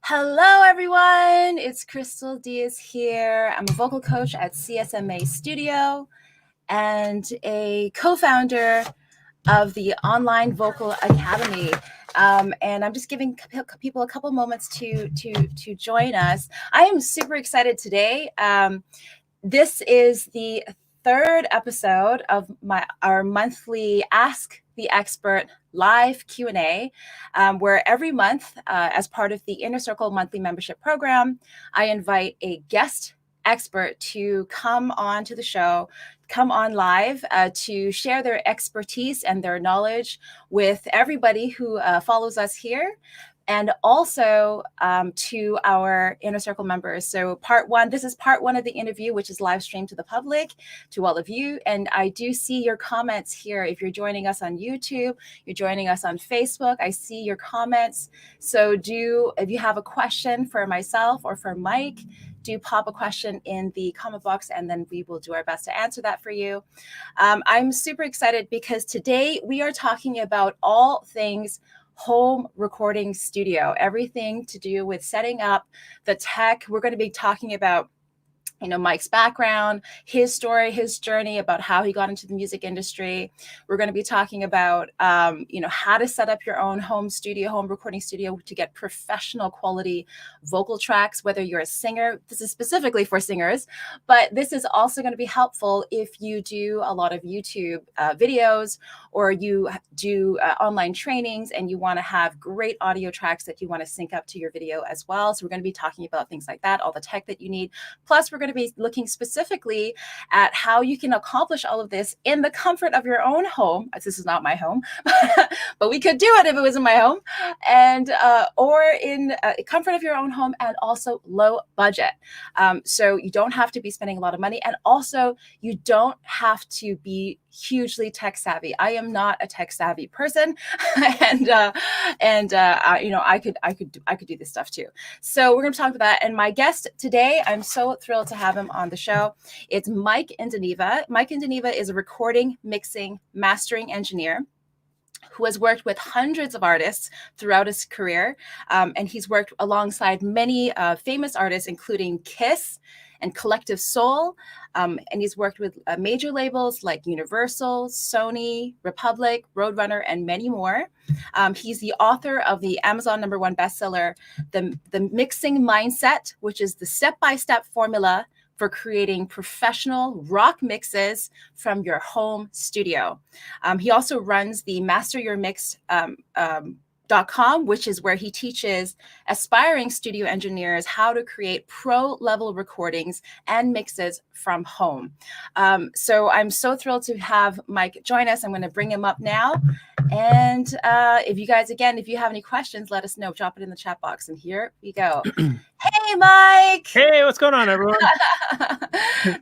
Hello, everyone. It's Crystal Diaz here. I'm a vocal coach at CSMA Studio and a co-founder of the Online Vocal Academy. And I'm just giving people a couple moments to join us. I am super excited today. This is the third episode of our monthly Ask the Expert live Q&A, where every month, as part of the Inner Circle monthly membership program, I invite a guest expert to come on to the show, come on live to share their expertise and their knowledge with everybody who follows us here, and also to our Inner Circle members. So this is part one of the interview, which is live streamed to the public, to all of you. And I do see your comments here. If you're joining us on YouTube, you're joining us on Facebook, I see your comments. So if you have a question for myself or for Mike, do pop a question in the comment box, and then we will do our best to answer that for you. I'm super excited because today we are talking about all things home recording studio, everything to do with setting up the tech. We're going to be talking about Mike's background, his story, his journey about how he got into the music industry. We're going to be talking about, how to set up your own home recording studio to get professional quality vocal tracks, whether you're a singer. This is specifically for singers, but this is also going to be helpful if you do a lot of YouTube videos, or you do online trainings and you want to have great audio tracks that you want to sync up to your video as well. So we're going to be talking about things like that, all the tech that you need. Plus, we're going to be looking specifically at how you can accomplish all of this in the comfort of your own home. This is not my home, but we could do it if it was in my home, and or in comfort of your own home, and also low budget. So you don't have to be spending a lot of money, and also you don't have to be hugely tech savvy. I am not a tech savvy person, and I could do this stuff too. So we're going to talk about that. And my guest today, I'm so thrilled to have him on the show. It's Mike Indovina. Mike Indovina is a recording, mixing, mastering engineer who has worked with hundreds of artists throughout his career. And he's worked alongside many famous artists, including Kiss and Collective Soul. And he's worked with major labels like Universal, Sony, Republic, Roadrunner, and many more. He's the author of the Amazon #1 bestseller, The Mixing Mindset, which is the step-by-step formula for creating professional rock mixes from your home studio. He also runs the MASTERYOURMIX.com, which is where he teaches aspiring studio engineers how to create pro-level recordings and mixes from home. So I'm so thrilled to have Mike join us. I'm going to bring him up now. And if you have any questions, let us know. Drop it in the chat box. And here we go. Hey, Mike. Hey, what's going on, everyone?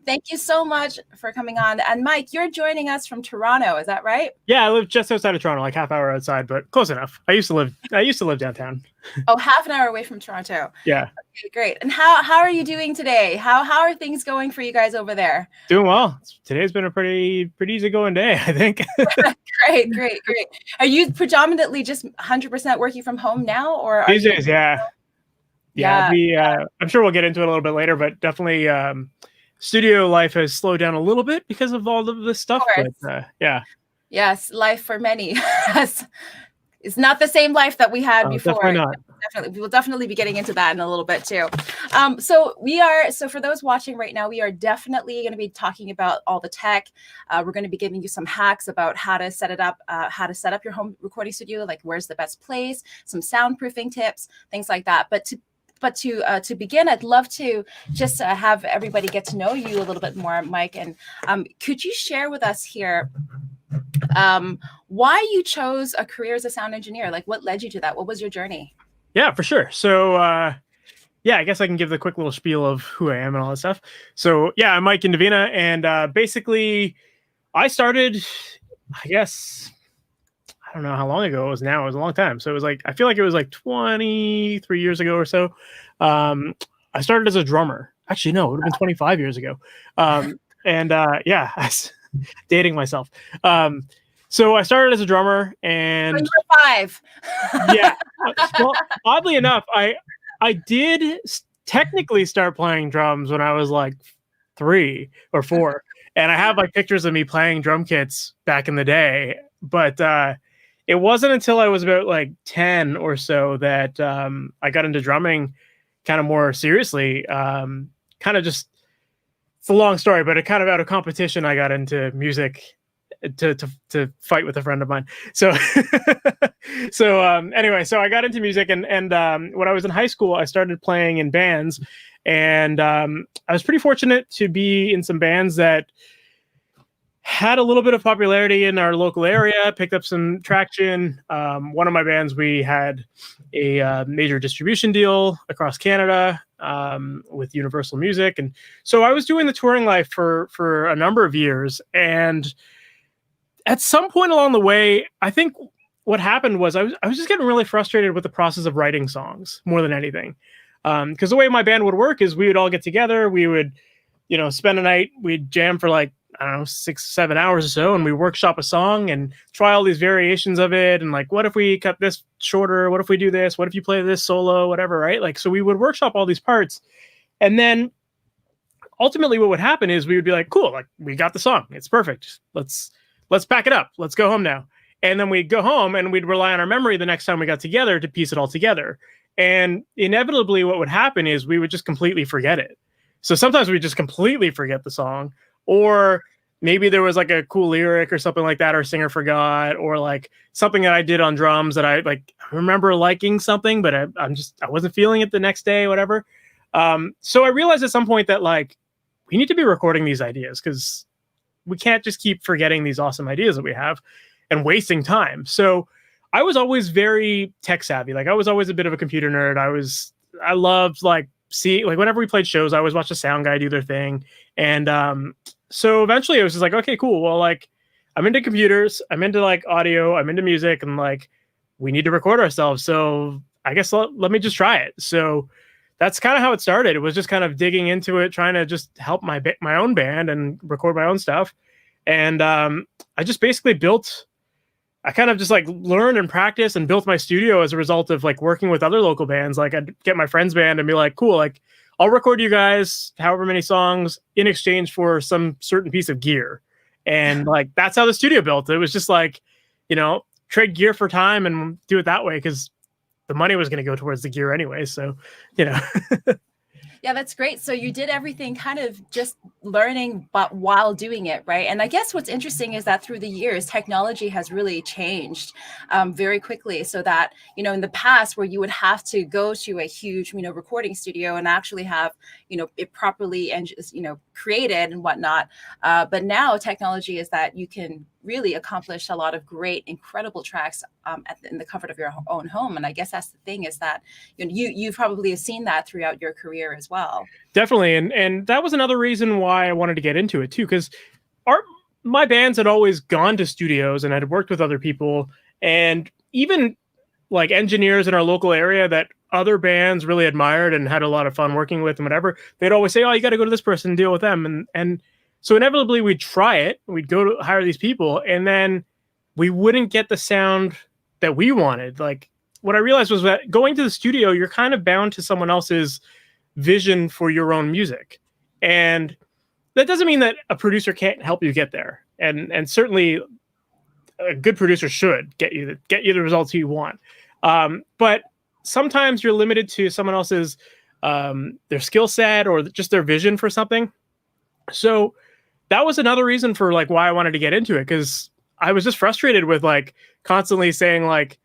Thank you so much for coming on. And Mike, you're joining us from Toronto. Is that right? Yeah, I live just outside of Toronto, like half hour outside, but close enough. I used to live downtown. Oh, half an hour away from Toronto. Yeah. Okay, great. And how are you doing today? How are things going for you guys over there? Doing well. Today's been a pretty easy going day, I think. Great. Are you predominantly just 100% working from home now, or these days? Yeah. I'm sure we'll get into it a little bit later, but definitely studio life has slowed down a little bit because of all of this stuff. But yeah. Yes, life for many. It's not the same life that we had before. Definitely not. We will definitely be getting into that in a little bit too. So for those watching right now, we are definitely going to be talking about all the tech. We're going to be giving you some hacks about how to set it up, how to set up your home recording studio, like where's the best place, some soundproofing tips, things like that. But to begin, I'd love to just have everybody get to know you a little bit more, Mike. And could you share with us here why you chose a career as a sound engineer? Like, what led you to that? What was your journey? Yeah, for sure. So, I guess I can give the quick little spiel of who I am and all that stuff. So, yeah, I'm Mike Indovina, and basically, I started, I guess, I don't know how long ago it was now. It was a long time. So, I feel like it was like 23 years ago or so. I started as a drummer. Actually, no, it would have been 25 years ago. Dating myself. So I started as a drummer, and when you were 5. Yeah. Well, oddly enough, I I did technically start playing drums when I was like 3 or 4, and I have like pictures of me playing drum kits back in the day. But it wasn't until I was about like 10 or so that I got into drumming kind of more seriously. Kind of just, it's a long story, but it kind of out of competition, I got into music to fight with a friend of mine. So anyway, so I got into music, and when I was in high school, I started playing in bands, and I was pretty fortunate to be in some bands that had a little bit of popularity in our local area, picked up some traction. One of my bands, we had a major distribution deal across Canada with Universal Music. And so I was doing the touring life for a number of years. And at some point along the way, I think what happened was I was just getting really frustrated with the process of writing songs more than anything. Because the way my band would work is we would all get together, we would, spend a night, we'd jam for like, I don't know, 6-7 hours or so, and we workshop a song and try all these variations of it. And like, what if we cut this shorter? What if we do this? What if you play this solo? Whatever, right? Like, so we would workshop all these parts, and then ultimately, what would happen is we would be like, cool, like we got the song, it's perfect. Let's pack it up. Let's go home now. And then we'd go home and we'd rely on our memory the next time we got together to piece it all together. And inevitably, what would happen is we would just completely forget it. So sometimes we just completely forget the song. Or maybe there was like a cool lyric or something like that, or singer forgot, or like something that I did on drums that I remember liking something, but I wasn't feeling it the next day, whatever. So I realized at some point that like we need to be recording these ideas, because we can't just keep forgetting these awesome ideas that we have and wasting time. So I was always very tech savvy. Like I was always a bit of a computer nerd. I loved like whenever we played shows, I always watched the sound guy do their thing. And so eventually it was just like, okay, cool. Well, like I'm into computers, I'm into like audio, I'm into music, and like we need to record ourselves. So I guess let me just try it. So that's kind of how it started. It was just kind of digging into it, trying to just help my own band and record my own stuff. And I just basically I kind of just like learned and practiced and built my studio as a result of like working with other local bands. Like I'd get my friend's band and be like, cool, like I'll record you guys however many songs in exchange for some certain piece of gear. And like, that's how the studio built. It was just like, trade gear for time and do it that way, because the money was going to go towards the gear anyway. So, Yeah, that's great. So you did everything kind of just learning, but while doing it, right? And I guess what's interesting is that through the years, technology has really changed very quickly. So that, in the past where you would have to go to a huge, recording studio and actually have, it properly and, created and whatnot. But now technology is that you can really accomplish a lot of great, incredible tracks in the comfort of your own home. And I guess that's the thing, is that you probably have seen that throughout your career as well. Definitely. And that was another reason why I wanted to get into it too, because my bands had always gone to studios and had worked with other people, and even like engineers in our local area that other bands really admired and had a lot of fun working with and whatever, they'd always say, oh, you got to go to this person and deal with them. And so inevitably we'd try it, we'd go to hire these people, and then we wouldn't get the sound that we wanted. Like what I realized was that going to the studio, you're kind of bound to someone else's vision for your own music. And that doesn't mean that a producer can't help you get there. And certainly a good producer should get you the results you want. But sometimes you're limited to someone else's their skill set or just their vision for something. So that was another reason for like why I wanted to get into it, because I was just frustrated with like constantly saying like,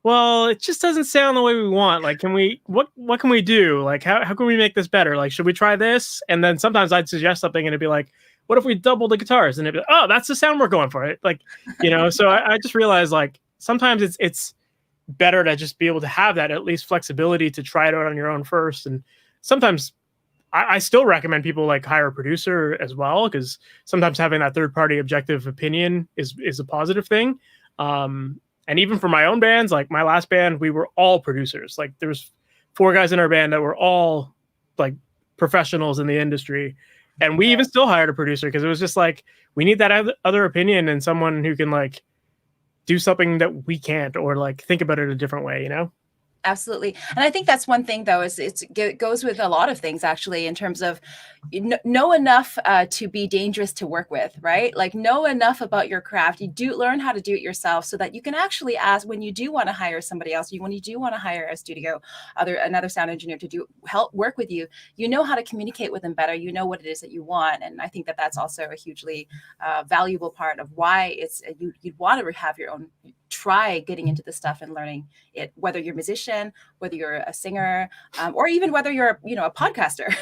well, it just doesn't sound the way we want. Like, what can we do? Like, how can we make this better? Like, should we try this? And then sometimes I'd suggest something and it'd be like, what if we double the guitars? And it'd be like, oh, that's the sound we're going for it. Like, so I just realized like sometimes it's better to just be able to have that at least flexibility to try it out on your own first. And sometimes I still recommend people like hire a producer as well, because sometimes having that third party objective opinion is a positive thing. And even for my own bands, like my last band, we were all producers. Like there was 4 guys in our band that were all like professionals in the industry. And we even still hired a producer, because it was just like, we need that other opinion and someone who can like do something that we can't, or like think about it a different way, Absolutely. And I think that's one thing, though, is it goes with a lot of things, actually, in terms of know enough to be dangerous to work with, right? Like know enough about your craft. You do learn how to do it yourself so that you can actually ask when you do want to hire somebody else, when you do want to hire a studio, another sound engineer to help work with you, you know how to communicate with them better. You know what it is that you want. And I think that that's also a hugely valuable part of why you'd want to have your own, try getting into this stuff and learning it, whether you're a musician, whether you're a singer, or even whether you're, a podcaster,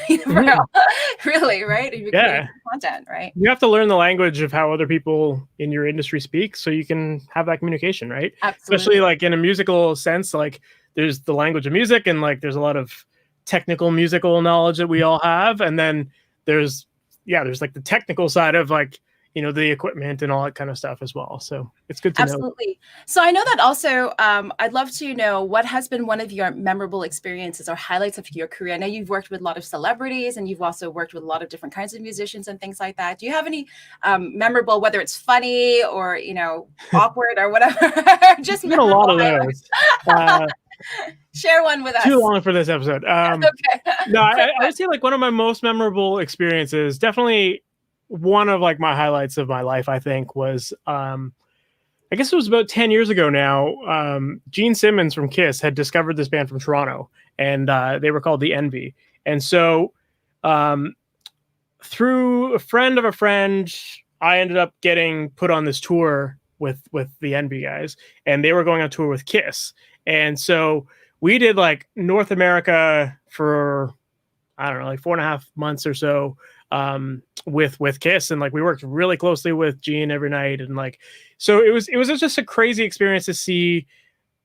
really, right? You're creating content, right? You have to learn the language of how other people in your industry speak so you can have that communication, right? Absolutely. Especially like in a musical sense, like there's the language of music and like there's a lot of technical musical knowledge that we all have. And then there's like the technical side of like, the equipment and all that kind of stuff as well. So it's good to know. Absolutely. So I know that also, I'd love to know what has been one of your memorable experiences or highlights of your career. I know you've worked with a lot of celebrities and you've also worked with a lot of different kinds of musicians and things like that. Do you have any memorable, whether it's funny or, awkward or whatever? Just been a lot of those. Share one with us. Too long for this episode. Okay. No, I would say like one of my most memorable experiences, definitely one of like my highlights of my life, I think, was I guess it was about 10 years ago now. Gene Simmons from Kiss had discovered this band from Toronto, and they were called The Envy. And so through a friend of a friend, I ended up getting put on this tour with The Envy guys, and they were going on tour with Kiss. And so we did like North America for, I don't know, like 4.5 months or so with Kiss, and like we worked really closely with Gene every night, and like so it was just a crazy experience to see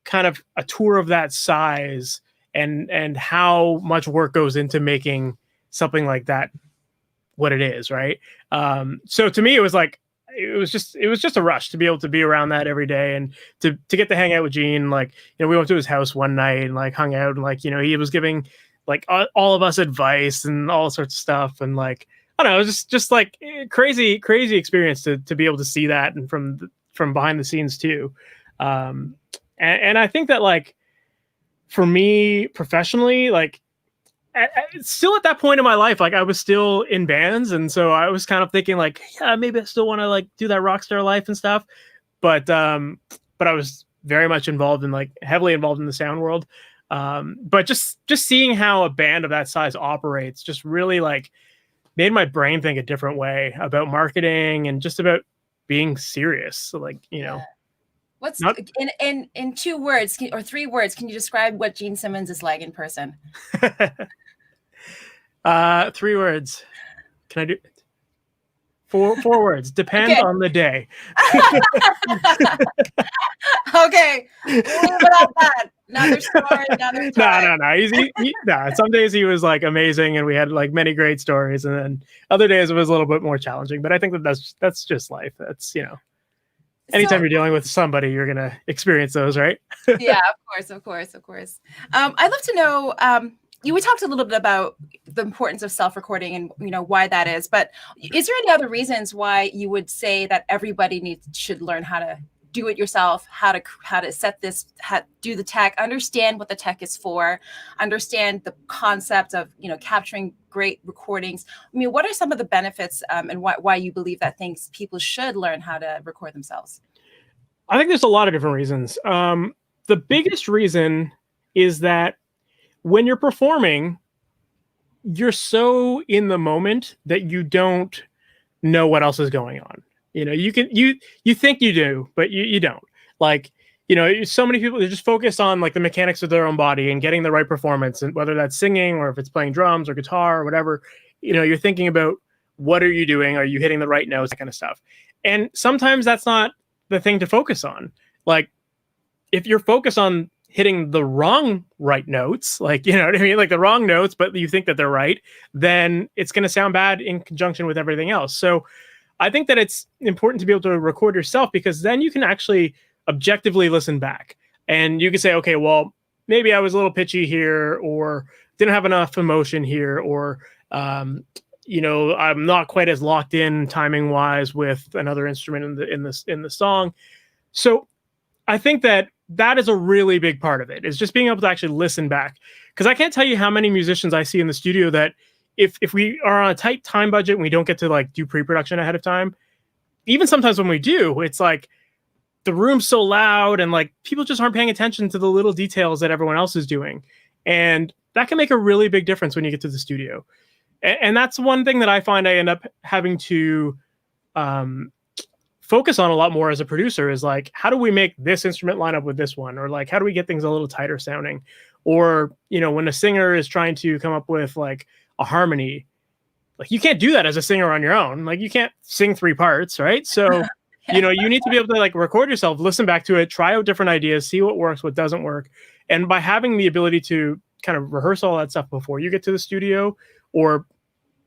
kind of a tour of that size and how much work goes into making something like that what it is, right? So to me it was just a rush to be able to be around that every day and to get to hang out with Gene. Like, we went to his house one night and like hung out, and like, he was giving like all of us advice and all sorts of stuff, and like, I don't know, it was just like crazy experience to be able to see that, and from behind the scenes too. And I think that like for me professionally, like still at that point in my life, like I was still in bands, and so I was kind of thinking like, yeah, maybe I still want to like do that rock star life and stuff, but I was very much heavily involved in the sound world. But just seeing how a band of that size operates just really like made my brain think a different way about marketing and just about being serious. So like, what's in 2 words or 3 words, can you describe what Gene Simmons is like in person? 3 words. Can I do 4 words? Depend on the day. Okay. Leave it at that. Another story, another time. No. Some days he was like amazing, and we had like many great stories, and then other days it was a little bit more challenging. But I think that's just life. That's anytime you're dealing with somebody, you're gonna experience those, right? Yeah, of course. I'd love to know. We talked a little bit about the importance of self-recording and why that is. But is there any other reasons why you would say that everybody should learn how to do it yourself, how to set this, do the tech, understand what the tech is for, understand the concept of capturing great recordings? I mean, what are some of the benefits and why you believe that people should learn how to record themselves? I think there's a lot of different reasons. The biggest reason is that when you're performing, you're so in the moment that you don't know what else is going on. You think you do, but you don't. Like, so many people, they're just focused on like the mechanics of their own body and getting the right performance, and whether that's singing or if it's playing drums or guitar or whatever, you're thinking about what are you doing? Are you hitting the right notes? That kind of stuff. And sometimes that's not the thing to focus on. Like if you're focused on hitting the right notes, like, what I mean? Like the wrong notes, but you think that they're right, then it's going to sound bad in conjunction with everything else. So I think that it's important to be able to record yourself, because then you can actually objectively listen back and you can say, okay, well, maybe I was a little pitchy here, or didn't have enough emotion here, or, I'm not quite as locked in timing wise with another instrument in the song. So I think that that is a really big part of it, is just being able to actually listen back. Because I can't tell you how many musicians I see in the studio that if we are on a tight time budget and we don't get to like do pre-production ahead of time, even sometimes when we do, it's like the room's so loud and like people just aren't paying attention to the little details that everyone else is doing. And that can make a really big difference when you get to the studio. And that's one thing that I find I end up having to focus on a lot more as a producer, is like, how do we make this instrument line up with this one? Or like, how do we get things a little tighter sounding? Or, you know, when a singer is trying to come up with like a harmony, like you can't do that as a singer on your own. Like you can't sing 3 parts, right? So, you know, you need to be able to like record yourself, listen back to it, try out different ideas, see what works, what doesn't work. And by having the ability to kind of rehearse all that stuff before you get to the studio, or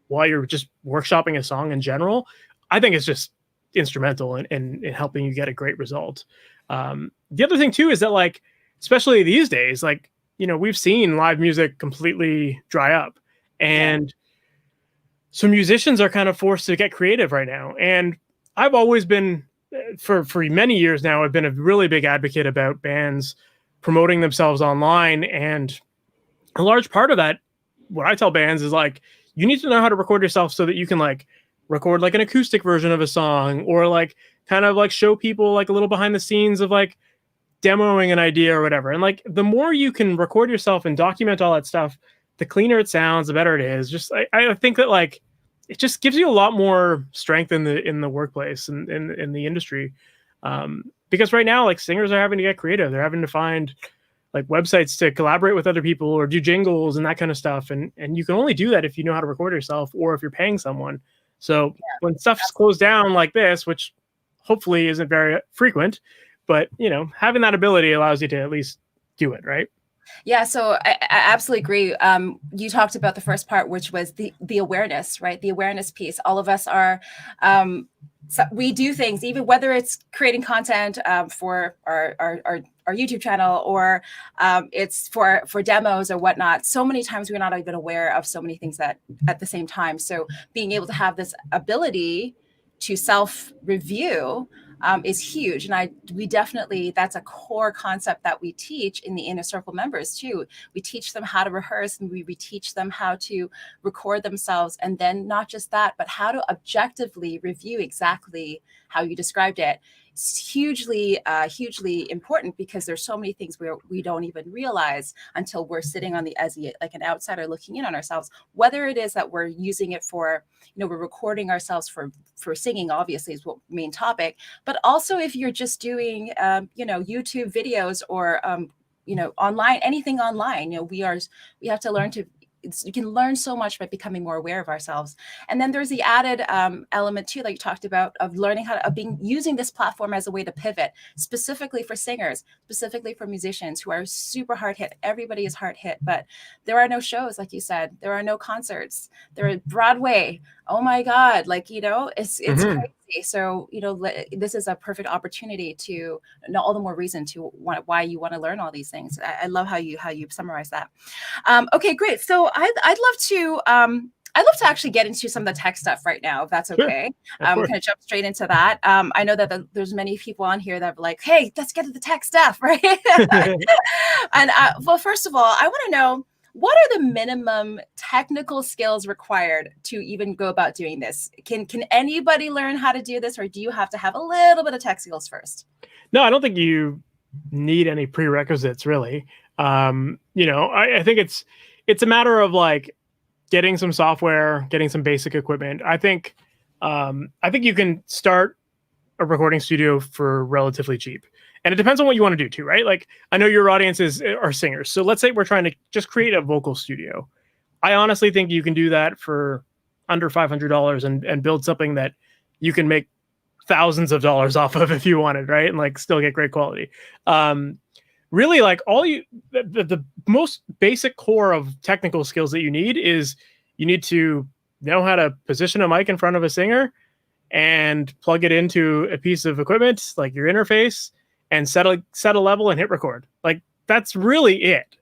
while you're just workshopping a song in general, I think it's just instrumental in helping you get a great result. The other thing too is that, like, especially these days, like, you know, we've seen live music completely dry up, and so musicians are kind of forced to get creative right now. And I've always been, for many years now, I've been a really big advocate about bands promoting themselves online. And a large part of that, what I tell bands is like, you need to know how to record yourself so that you can like record like an acoustic version of a song, or like kind of like show people like a little behind the scenes of like demoing an idea or whatever. And like the more you can record yourself and document all that stuff, the cleaner it sounds, the better it is. Just I think that like it just gives you a lot more strength in the workplace and in the industry. Because right now, like, singers are having to get creative. They're having to find like websites to collaborate with other people or do jingles and that kind of stuff. And you can only do that if you know how to record yourself, or if you're paying someone. So when stuff's closed down like this, which hopefully isn't very frequent, but you know, having that ability allows you to at least do it, right? Yeah, so I absolutely agree. You talked about the first part, which was the awareness, right? The awareness piece. All of us are, so we do things, even whether it's creating content for our YouTube channel, or it's for demos or whatnot. So many times we're not even aware of so many things that at the same time. So being able to have this ability to self-review is huge. And we definitely, that's a core concept that we teach in the Inner Circle members too. We teach them how to rehearse, and we teach them how to record themselves. And then not just that, but how to objectively review exactly how you described it. It's hugely important, because there's so many things where we don't even realize until we're sitting on like an outsider looking in on ourselves, whether it is that we're using it for, you know, we're recording ourselves for singing, obviously is what main topic, but also if you're just doing, you know, YouTube videos or, you know, online, anything online, you know, we have to learn to, you can learn so much by becoming more aware of ourselves. And then there's the added element too, like you talked about, of learning how to, using this platform as a way to pivot, specifically for singers, specifically for musicians who are super hard hit. Everybody is hard hit, but there are no shows, like you said, there are no concerts. There is Broadway. Oh my God. Like, you know, it's crazy. So, you know, this is a perfect opportunity to know, all the more reason to why you want to learn all these things. I love how you summarize that. Okay, great. So I'd love to actually get into some of the tech stuff right now, if that's okay. Sure. We're going to jump straight into that. I know that there's many people on here that are like, hey, let's get to the tech stuff, right? And well, first of all, I want to know, what are the minimum technical skills required to even go about doing this? Can anybody learn how to do this, or do you have to have a little bit of tech skills first? No, I don't think you need any prerequisites, really. You know, I think it's a matter of like getting some software, getting some basic equipment. I think you can start a recording studio for relatively cheap. And it depends on what you want to do too, right? Like, I know your audiences are singers. So let's say we're trying to just create a vocal studio. I honestly think you can do that for under $500 and build something that you can make thousands of dollars off of if you wanted, right? And like still get great quality. Really, like the most basic core of technical skills that you need is you need to know how to position a mic in front of a singer and plug it into a piece of equipment, like your interface, and set a level and hit record. Like, that's really it.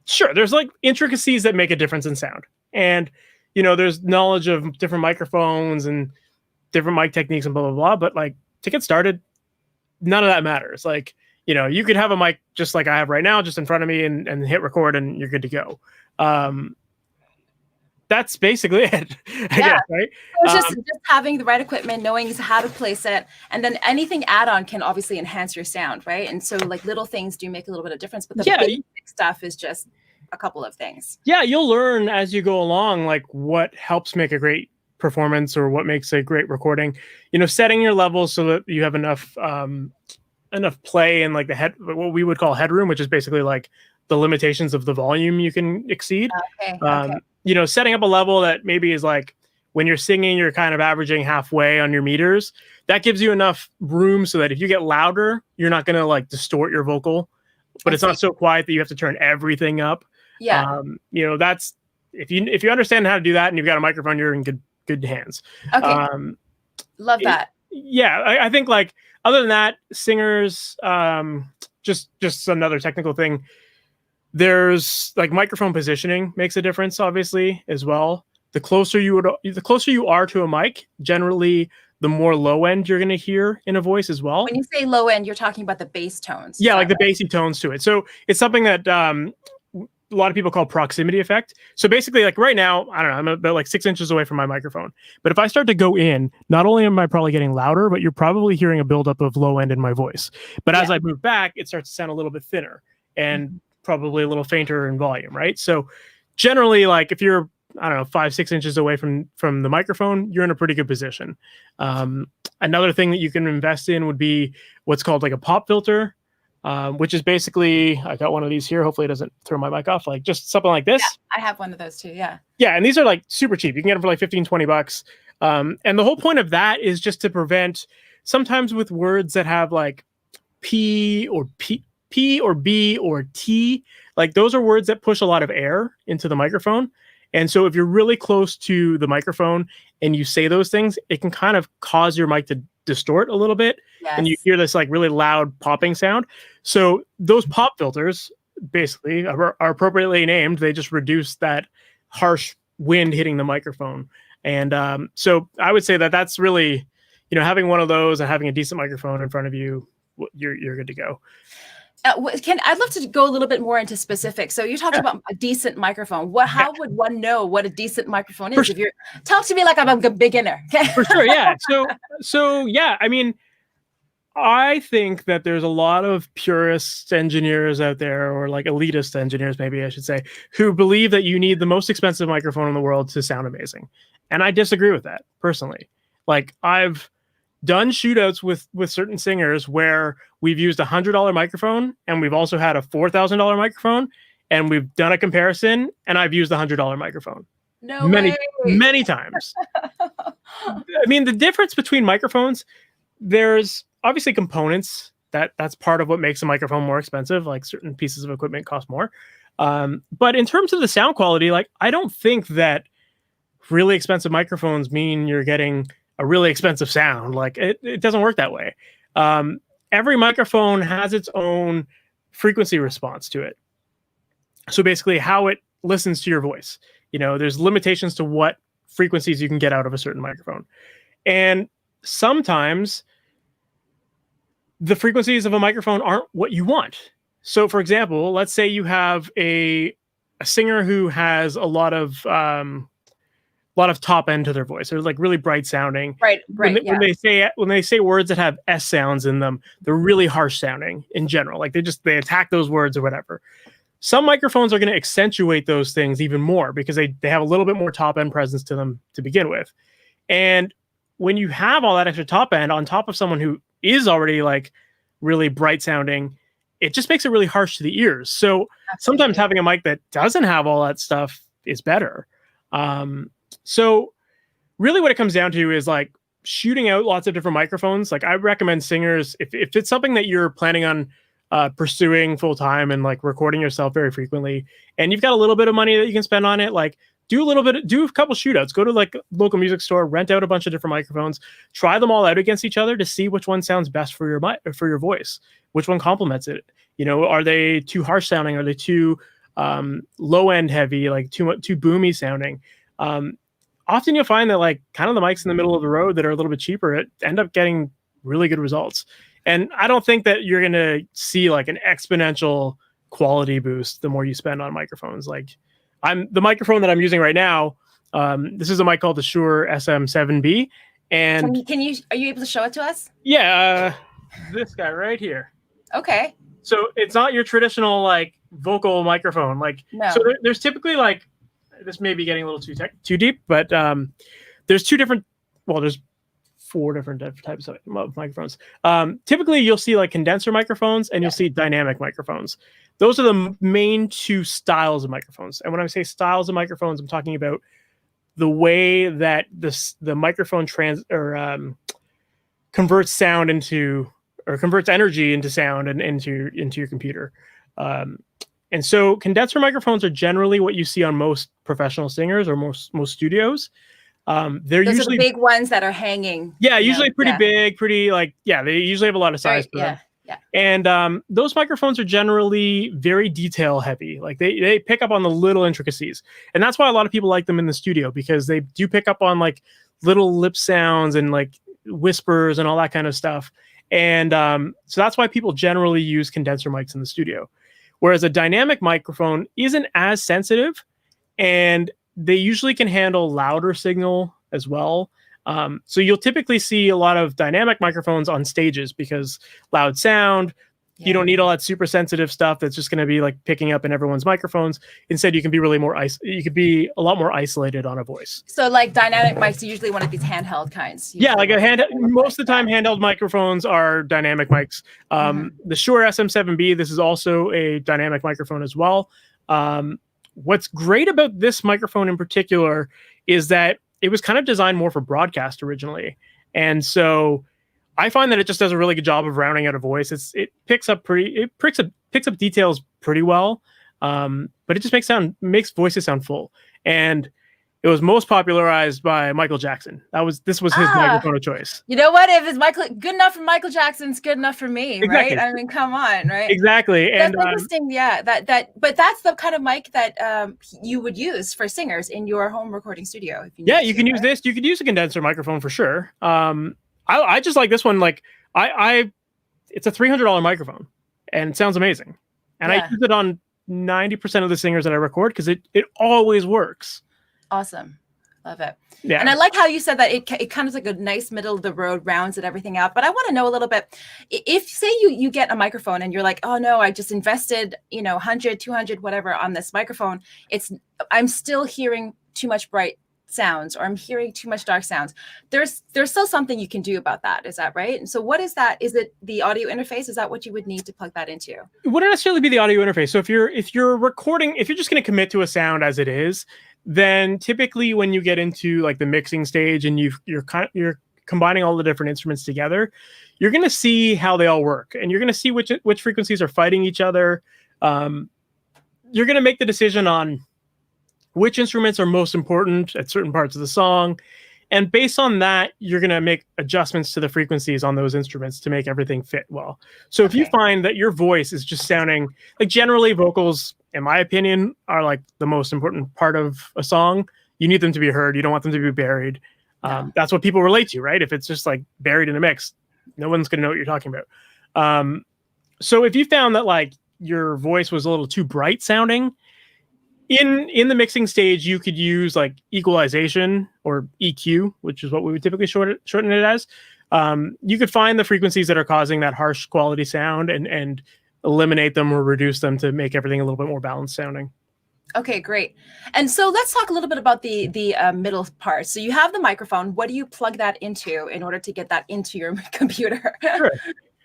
Sure, there's like intricacies that make a difference in sound. And, you know, there's knowledge of different microphones and different mic techniques and blah, blah, blah. But like, to get started, none of that matters. Like, you could have a mic just like I have right now, just in front of me, and hit record, and you're good to go. That's basically it, I guess, right? So it's just having the right equipment, knowing how to place it, and then anything add-on can obviously enhance your sound, right? And so like little things do make a little bit of difference, but the basic stuff is just a couple of things. Yeah, you'll learn as you go along, like what helps make a great performance or what makes a great recording. Setting your levels so that you have enough play and like what we would call headroom, which is basically like the limitations of the volume you can exceed. Okay. Setting up a level that maybe is like when you're singing, you're kind of averaging halfway on your meters. That gives you enough room so that if you get louder, you're not going to like distort your vocal, but it's not so quiet that you have to turn everything up. Yeah. That's if you understand how to do that and you've got a microphone, you're in good hands. Okay. Love that. I think like other than that, singers, just another technical thing. There's like microphone positioning makes a difference, obviously, as well. The closer you are to a mic, generally, the more low end you're going to hear in a voice as well. When you say low end, you're talking about the bass tones. Yeah, like the bassy tones to it. So it's something that a lot of people call proximity effect. So basically, like right now, I don't know, I'm about like 6 inches away from my microphone. But if I start to go in, not only am I probably getting louder, but you're probably hearing a buildup of low end in my voice. But as I move back, it starts to sound a little bit thinner and probably a little fainter in volume, right? So generally, like if you're, I don't know, 5-6 inches away from the microphone, you're in a pretty good position. Another thing that you can invest in would be what's called like a pop filter, which is basically, I got one of these here. Hopefully it doesn't throw my mic off, like just something like this. Yeah, I have one of those too. Yeah. Yeah. And these are like super cheap. You can get them for like $15-20. And the whole point of that is just to prevent sometimes with words that have like P or B or T, like those are words that push a lot of air into the microphone. And so if you're really close to the microphone and you say those things, it can kind of cause your mic to distort a little bit. Yes. And you hear this like really loud popping sound. So those pop filters basically are appropriately named. They just reduce that harsh wind hitting the microphone. And so I would say that that's really, having one of those and having a decent microphone in front of you, you're good to go. I'd love to go a little bit more into specifics. So you talked about a decent microphone. How would one know what a decent microphone is? If you're talk to me like I'm a beginner. For sure, yeah. So yeah, I mean, I think that there's a lot of purist engineers out there, or like elitist engineers, maybe I should say, who believe that you need the most expensive microphone in the world to sound amazing. And I disagree with that personally. Like I've done shootouts with certain singers where we've used $100 microphone and we've also had a $4,000 microphone, and we've done a comparison and I've used the $100 microphone. Many times. I mean, the difference between microphones, there's obviously components that's part of what makes a microphone more expensive. Like certain pieces of equipment cost more. But in terms of the sound quality, like I don't think that really expensive microphones mean you're getting a really expensive sound. Like it doesn't work that way. Every microphone has its own frequency response to it. So basically how it listens to your voice. There's limitations to what frequencies you can get out of a certain microphone. And sometimes the frequencies of a microphone aren't what you want. So for example, let's say you have a singer who has a lot of top end to their voice. They're like really bright sounding. Right. When they say words that have S sounds in them, they're really harsh sounding in general. Like they attack those words or whatever. Some microphones are going to accentuate those things even more because they have a little bit more top end presence to them to begin with. And when you have all that extra top end on top of someone who is already like really bright sounding, it just makes it really harsh to the ears. So sometimes having a mic that doesn't have all that stuff is better. So really what it comes down to is like shooting out lots of different microphones. Like I recommend singers, if it's something that you're planning on pursuing full time and like recording yourself very frequently, and you've got a little bit of money that you can spend on it, like do a couple shootouts, go to like local music store, rent out a bunch of different microphones, try them all out against each other to see which one sounds best for your mic, for your voice, which one complements it. Are they too harsh sounding? Are they too low end heavy, like too boomy sounding? Often you'll find that like kind of the mics in the middle of the road that are a little bit cheaper end up getting really good results. And I don't think that you're going to see like an exponential quality boost the more you spend on microphones. Like the microphone that I'm using right now, this is a mic called the Shure SM7B. And are you able to show it to us? Yeah, this guy right here. Okay. So it's not your traditional like vocal microphone. Like, no. So there's typically like, this may be getting a little too deep, but there's there's 4 different types of microphones. Typically you'll see like condenser microphones and you'll see dynamic microphones. Those are the main 2 styles of microphones. And when I say styles of microphones, I'm talking about the way that the microphone converts sound into, or converts energy into sound and into your computer. And so condenser microphones are generally what you see on most professional singers or most studios. They're Those usually are the big ones that are hanging. Yeah, usually pretty big, pretty like, they usually have a lot of size to them. Yeah. And those microphones are generally very detail heavy. Like they pick up on the little intricacies. And that's why a lot of people like them in the studio, because they do pick up on like little lip sounds and like whispers and all that kind of stuff. And so that's why people generally use condenser mics in the studio. Whereas a dynamic microphone isn't as sensitive, and they usually can handle louder signal as well. So you'll typically see a lot of dynamic microphones on stages because loud sound, you don't need all that super sensitive stuff that's just going to be like picking up in everyone's microphones. Instead, you can be you could be a lot more isolated on a voice. So like dynamic mics are usually one of these handheld kinds. Yeah, like most of the time handheld microphones are dynamic mics. The Shure SM7B, this is also a dynamic microphone as well. What's great about this microphone in particular is that it was kind of designed more for broadcast originally. And so I find that it just does a really good job of rounding out a voice. It picks up details pretty well. But it just makes voices sound full. And it was most popularized by Michael Jackson. This was his microphone of choice. You know what? If it's good enough for Michael Jackson, it's good enough for me, exactly. Right? I mean, come on, right? Exactly. That's interesting. Yeah, but that's the kind of mic that you would use for singers in your home recording studio. If you can use this. You could use a condenser microphone for sure. I just like this one. Like it's a $300 microphone, and it sounds amazing. And I use it on 90% of the singers that I record because it always works. Awesome. Love it. Yeah. And I like how you said that it kind of like a nice middle of the road, rounds and everything out. But I want to know a little bit, if say you get a microphone and you're like, oh no, I just invested, 100, 200, whatever on this microphone. I'm still hearing too much bright sounds, or I'm hearing too much dark sounds. There's still something you can do about that. Is that right? And so what is that? Is it the audio interface? Is that what you would need to plug that into? It wouldn't necessarily be the audio interface. So if you're recording, if you're just going to commit to a sound as it is, then typically when you get into like the mixing stage and you're combining all the different instruments together, you're going to see how they all work, and you're going to see which frequencies are fighting each other. You're going to make the decision on which instruments are most important at certain parts of the song. And based on that, you're going to make adjustments to the frequencies on those instruments to make everything fit well. So if you find that your voice is just sounding like, generally vocals, in my opinion, are like the most important part of a song. You need them to be heard. You don't want them to be buried. That's what people relate to, right? If it's just like buried in a mix, no one's going to know what you're talking about. So if you found that like your voice was a little too bright sounding, in the mixing stage, you could use like equalization or EQ, which is what we would typically shorten it as. You could find the frequencies that are causing that harsh quality sound and eliminate them or reduce them to make everything a little bit more balanced sounding. Okay, great. And so let's talk a little bit about the middle part. So you have the microphone. What do you plug that into in order to get that into your computer? Sure.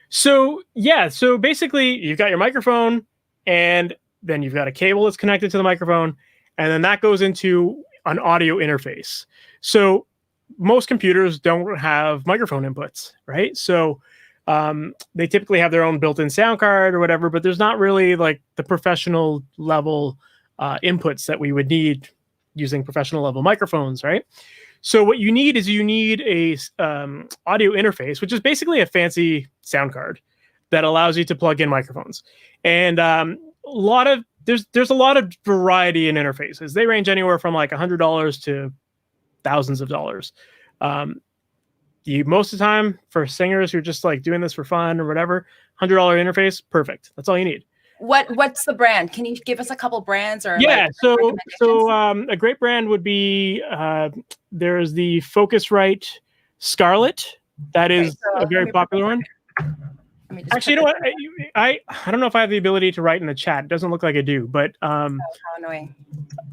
So basically you've got your microphone, and then you've got a cable that's connected to the microphone, and then that goes into an audio interface. So most computers don't have microphone inputs, right? So they typically have their own built-in sound card or whatever, but there's not really like the professional level inputs that we would need using professional level microphones, right? So what you need is a audio interface, which is basically a fancy sound card that allows you to plug in microphones. And there's a lot of variety in interfaces. They range anywhere from like $100 to thousands of dollars. most of the time for singers who are just like doing this for fun or whatever, $100 interface, perfect. That's all you need. What's the brand? Can you give us a couple brands or Yeah, like so recommendations? a great brand would be there's the Focusrite Scarlett. That Okay, is so a very popular one. let me just Actually, you know what? I don't know if I have the ability to write in the chat. It doesn't look like I do, but how annoying.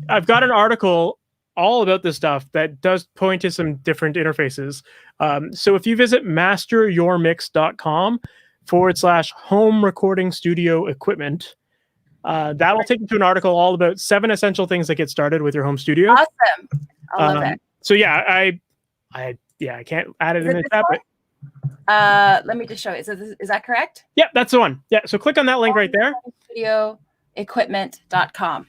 I've got an article all about this stuff that does point to some different interfaces. So if you visit masteryourmix.com/home recording studio equipment, that will take you to an article all about 7 essential things that get started with your home studio. Awesome. I love it. So yeah, I can't add it in the chat, but let me just show it. Is that correct? yeah, that's the one. Yeah, so click on that link right there. Studioequipment.com.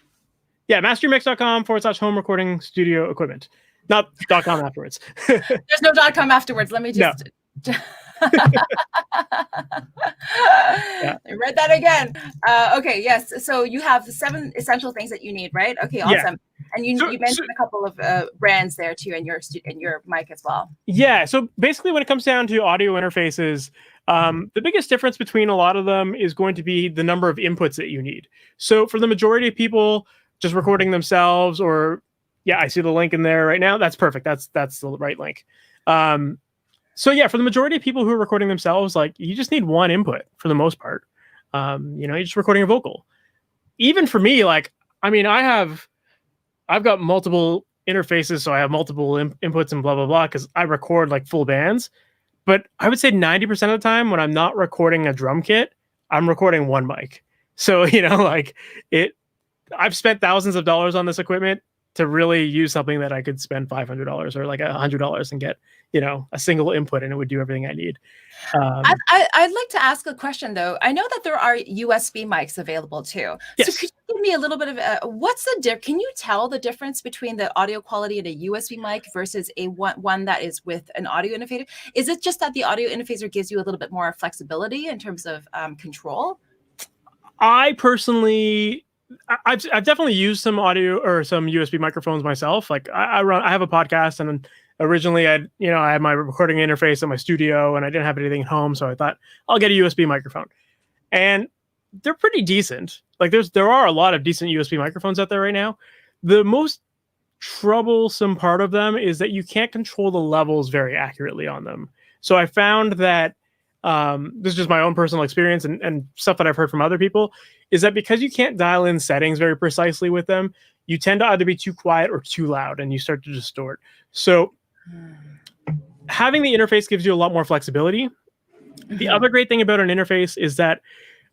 Yeah, masteryourmix.com/home recording studio equipment. Not .com afterwards. There's no .com afterwards. Let me just I read that again. Okay, yes. So you have 7 essential things that you need, right? Okay, awesome. Yeah. And you mentioned a couple of brands there too, in your mic as well. Yeah. So basically, when it comes down to audio interfaces, the biggest difference between a lot of them is going to be the number of inputs that you need. So for the majority of people just recording themselves, or yeah, I see the link in there right now. That's perfect. That's the right link. So yeah, for the majority of people who are recording themselves, like you just need one input for the most part. You're just recording a vocal. Even for me, like, I mean, I've got multiple interfaces, so I have multiple inputs and blah, blah, blah, because I record like full bands. But I would say 90% of the time when I'm not recording a drum kit, I'm recording one mic. So, like I've spent thousands of dollars on this equipment to really use something that I could spend $500 or like $100 and get, a single input and it would do everything I need. I'd like to ask a question though. I know that there are USB mics available too. Yes. So could you give me a little bit of what's the difference? Can you tell the difference between the audio quality in a USB mic versus a one that is with an audio interfacer? Is it just that the audio interfacer gives you a little bit more flexibility in terms of control? I personally, I've definitely used some audio or some USB microphones myself. Like I have a podcast, and originally I had my recording interface at my studio and I didn't have anything at home. So I thought I'll get a USB microphone, and they're pretty decent. Like there are a lot of decent USB microphones out there right now. The most troublesome part of them is that you can't control the levels very accurately on them. So I found that this is just my own personal experience and stuff that I've heard from other people, is that because you can't dial in settings very precisely with them, you tend to either be too quiet or too loud and you start to distort. So having the interface gives you a lot more flexibility. The other great thing about an interface is that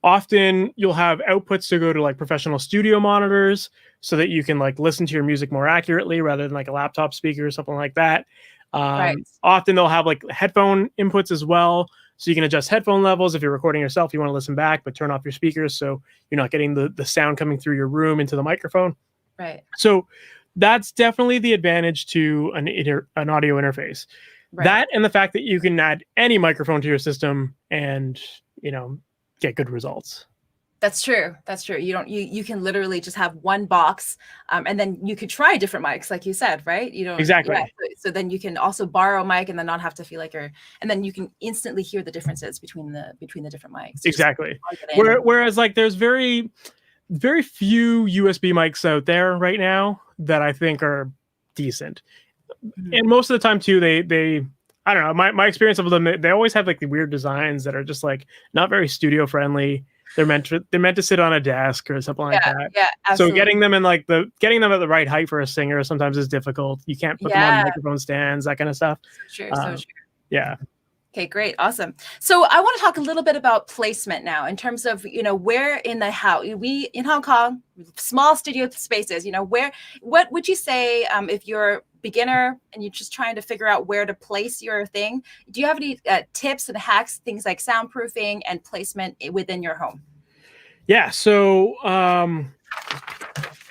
often you'll have outputs to go to like professional studio monitors so that you can like listen to your music more accurately rather than like a laptop speaker or something like that. Often they'll have like headphone inputs as well. So you can adjust headphone levels. If you're recording yourself, you want to listen back, but turn off your speakers so you're not getting the sound coming through your room into the microphone. Right. So that's definitely the advantage to an audio interface. Right. That and the fact that you can add any microphone to your system and, get good results. That's true. That's true. You can literally just have one box, and then you could try different mics, like you said, right? Exactly. Yeah, so then you can also borrow a mic and then not have to feel like and then you can instantly hear the differences between the different mics. Exactly. Whereas like there's very, very few USB mics out there right now that I think are decent. Mm-hmm. And most of the time too, they I don't know, my experience of them, they always have like the weird designs that are just like not very studio friendly. They're meant to sit on a desk or something like that. Yeah, absolutely. So getting them at the right height for a singer sometimes is difficult. You can't put them on microphone stands, that kind of stuff. So true. Yeah. Okay, great. Awesome. So I want to talk a little bit about placement now in terms of, where in the house, we in Hong Kong, small studio spaces, what would you say if you're beginner and you're just trying to figure out where to place your thing? Do you have any tips and hacks, things like soundproofing and placement within your home? Yeah. So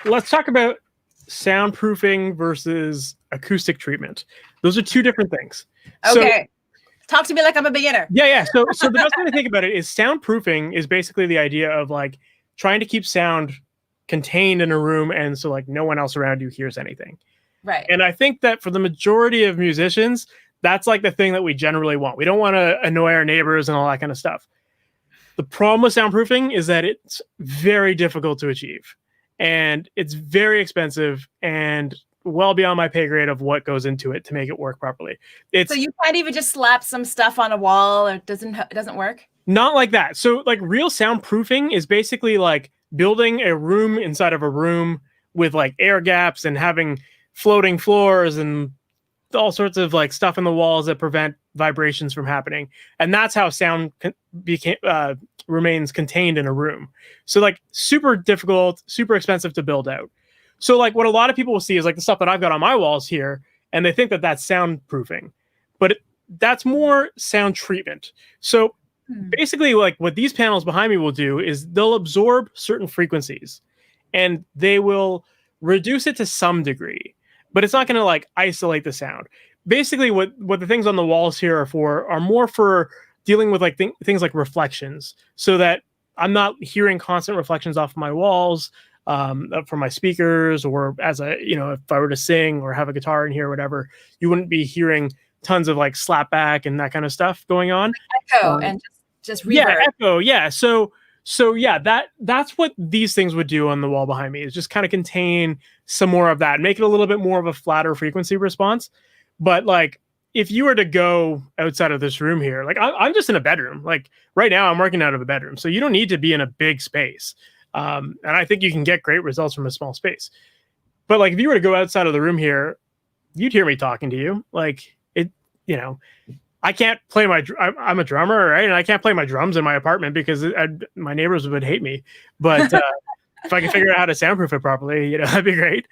let's talk about soundproofing versus acoustic treatment. Those are two different things. Okay. Talk to me like I'm a beginner. Yeah. So the best way to think about it is soundproofing is basically the idea of like trying to keep sound contained in a room, and so like no one else around you hears anything. Right. And I think that for the majority of musicians, That's like the thing that we generally want. We don't want to annoy our neighbors and all that kind of stuff. The problem with soundproofing is that it's very difficult to achieve, and it's very expensive and well beyond my pay grade of what goes into it to make it work properly. So you can't even just slap some stuff on a wall, or it doesn't work? Not like that. So like real soundproofing is basically like building a room inside of a room with like air gaps and having floating floors and all sorts of like stuff in the walls that prevent vibrations from happening. And that's how sound remains contained in a room. So like super difficult, super expensive to build out. So like what a lot of people will see is like the stuff that I've got on my walls here, and they think that that's soundproofing, but that's more sound treatment. So basically like what these panels behind me will do is they'll absorb certain frequencies and they will reduce it to some degree, but it's not going to like isolate the sound. Basically what the things on the walls here are more for dealing with like things like reflections, so that I'm not hearing constant reflections off my walls from my speakers, or as if I were to sing or have a guitar in here or whatever, you wouldn't be hearing tons of like slapback and that kind of stuff going on. Echo and just reverb. Yeah, echo. Yeah. So yeah, that's what these things would do on the wall behind me, is just kind of contain some more of that, make it a little bit more of a flatter frequency response. But like, if you were to go outside of this room here, like I'm just in a bedroom. Like right now I'm working out of a bedroom. So you don't need to be in a big space. And I think you can get great results from a small space. But like, if you were to go outside of the room here, you'd hear me talking to you. Like I can't play I'm a drummer, right? And I can't play my drums in my apartment because my neighbors would hate me. But if I can figure out how to soundproof it properly, that'd be great.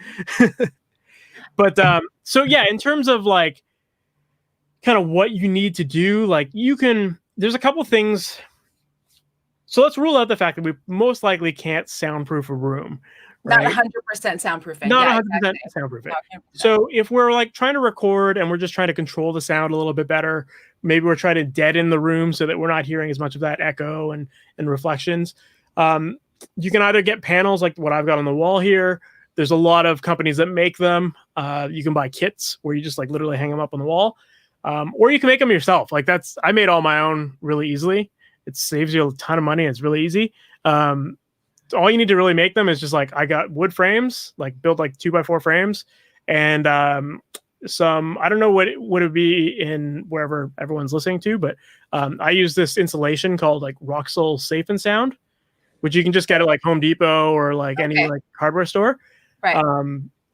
But so yeah, in terms of like kind of what you need to do, like there's a couple things. So let's rule out the fact that we most likely can't soundproof a room. Right? Not 100% soundproofing. Not 100% soundproofing. So if we're like trying to record and we're just trying to control the sound a little bit better, maybe we're trying to deaden the room so that we're not hearing as much of that echo and reflections. You can either get panels like what I've got on the wall here. There's a lot of companies that make them. You can buy kits where you just like literally hang them up on the wall. Or you can make them yourself. Like I made all my own really easily. It saves you a ton of money. It's really easy. All you need to really make them is just like, I got wood frames, like build like 2x4 frames, and some, I don't know what it would be in wherever everyone's listening to, but I use this insulation called like Roxol Safe and Sound, which you can just get at like Home Depot or like any like hardware store. Right.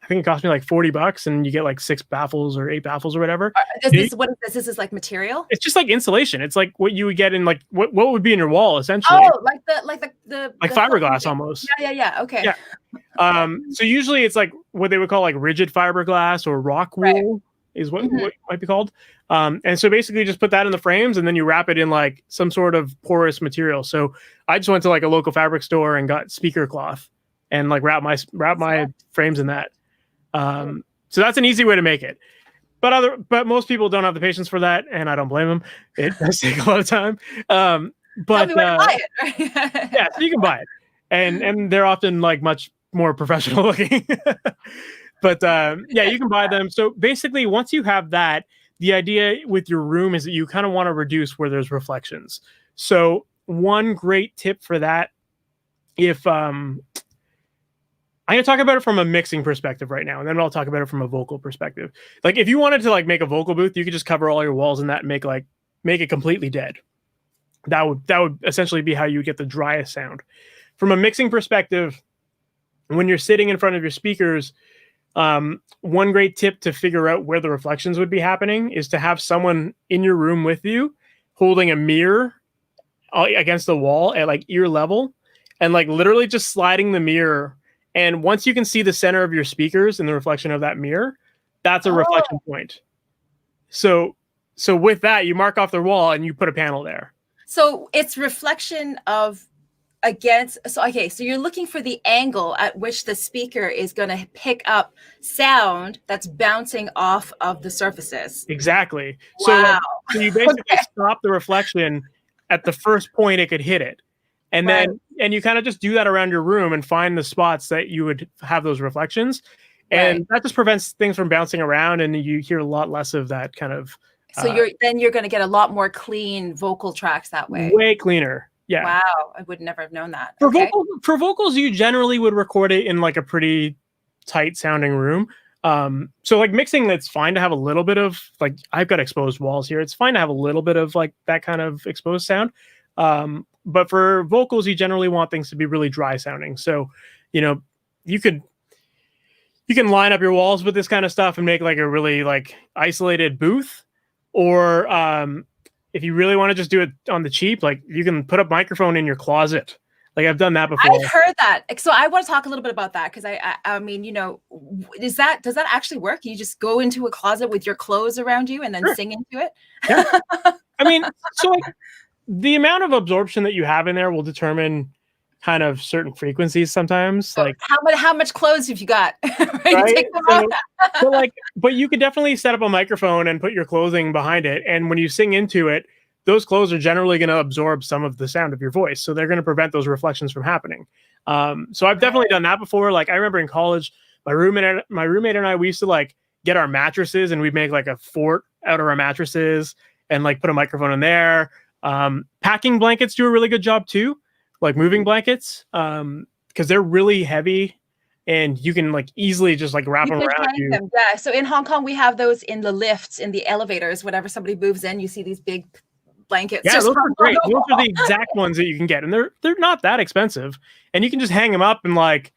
I think it cost me like $40 and you get like 6 baffles or 8 baffles or whatever. What is this? This is like material? It's just like insulation. It's like what you would get in like what would be in your wall essentially. Oh, like the fiberglass almost. Yeah. Okay. Yeah. So usually it's like what they would call like rigid fiberglass or rock wool is what it might be called. And so basically just put that in the frames and then you wrap it in like some sort of porous material. So I just went to like a local fabric store and got speaker cloth and like wrap my frames in that. So that's an easy way to make it, but most people don't have the patience for that, and I don't blame them. It does take a lot of time. But buy it, right? Yeah, so you can buy it, and they're often like much more professional looking. But yeah, you can buy them. So basically, once you have that, the idea with your room is that you kind of want to reduce where there's reflections. So one great tip for that, if I'm going to talk about it from a mixing perspective right now, and then I'll talk about it from a vocal perspective. Like if you wanted to like make a vocal booth, you could just cover all your walls in that and make it completely dead. That would essentially be how you get the driest sound. From a mixing perspective, when you're sitting in front of your speakers, one great tip to figure out where the reflections would be happening is to have someone in your room with you holding a mirror against the wall at like ear level and like literally just sliding the mirror. And once you can see the center of your speakers in the reflection of that mirror, that's a reflection point. So with that, you mark off the wall and you put a panel there. So it's reflection of against. So you're looking for the angle at which the speaker is going to pick up sound that's bouncing off of the surfaces. Exactly. Wow. So you basically stop the reflection at the first point it could hit it. And then, and you kind of just do that around your room and find the spots that you would have those reflections. And that just prevents things from bouncing around and you hear a lot less of that kind of So you're going to get a lot more clean vocal tracks that way. Way cleaner. Yeah. Wow. I would never have known that. For vocals, you generally would record it in like a pretty tight sounding room. So like mixing, that's fine to have a little bit of like, I've got exposed walls here. It's fine to have a little bit of like that kind of exposed sound. But for vocals, you generally want things to be really dry sounding. So, you can line up your walls with this kind of stuff and make like a really like isolated booth, or if you really want to just do it on the cheap, like you can put a microphone in your closet. Like I've done that before. I've heard that. So I want to talk a little bit about that, because I mean, does that actually work? You just go into a closet with your clothes around you and then sing into it? Yeah. I mean, so like the amount of absorption that you have in there will determine kind of certain frequencies sometimes. So like how much clothes have you got? Right? Take them out. But you could definitely set up a microphone and put your clothing behind it, and when you sing into it, those clothes are generally going to absorb some of the sound of your voice, so they're going to prevent those reflections from happening. So I've definitely done that before. Like I remember in college, my roommate and I, we used to like get our mattresses and we'd make like a fort out of our mattresses and like put a microphone in there. Packing blankets do a really good job too, like moving blankets, because they're really heavy and you can like easily just like wrap them around you. Yeah. So in Hong Kong, we have those in the lifts, in the elevators. Whenever somebody moves in, you see these big blankets. Yeah, those are great. Those are the exact ones that you can get, and they're not that expensive, and you can just hang them up and like,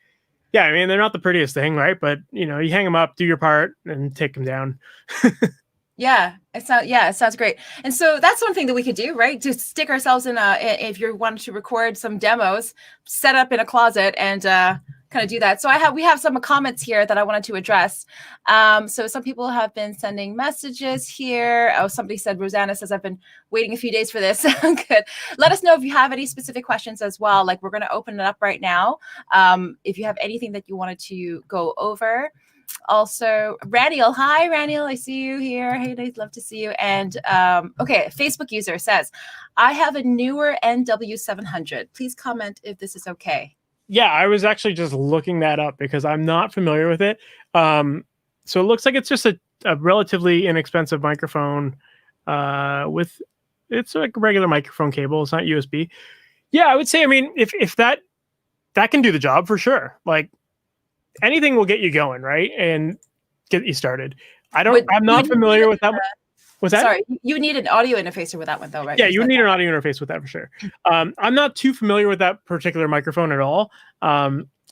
yeah, I mean they're not the prettiest thing, right? But you hang them up, do your part, and take them down. Yeah, it sounds great. And so that's one thing that we could do, right? To stick ourselves in if you wanted to record some demos, set up in a closet and kind of do that. So we have some comments here that I wanted to address. So some people have been sending messages here. Oh, somebody said, Rosanna says, I've been waiting a few days for this. Good. Let us know if you have any specific questions as well. Like we're going to open it up right now. If you have anything that you wanted to go over. Also, Raniel, hi Raniel, I see you here. Hey, I'd love to see you. And okay, Facebook user says, I have a newer NW700. Please comment if this is okay. Yeah, I was actually just looking that up because I'm not familiar with it. So it looks like it's just a relatively inexpensive microphone it's like a regular microphone cable. It's not USB. Yeah, I would say, I mean, if that can do the job for sure. Like anything will get you going, right? And get you started. I'm not familiar with that one. What's that? Sorry, you need an audio interfacer with that one though, right? Yeah, you would need an audio interface with that for sure. I'm not too familiar with that particular microphone at all.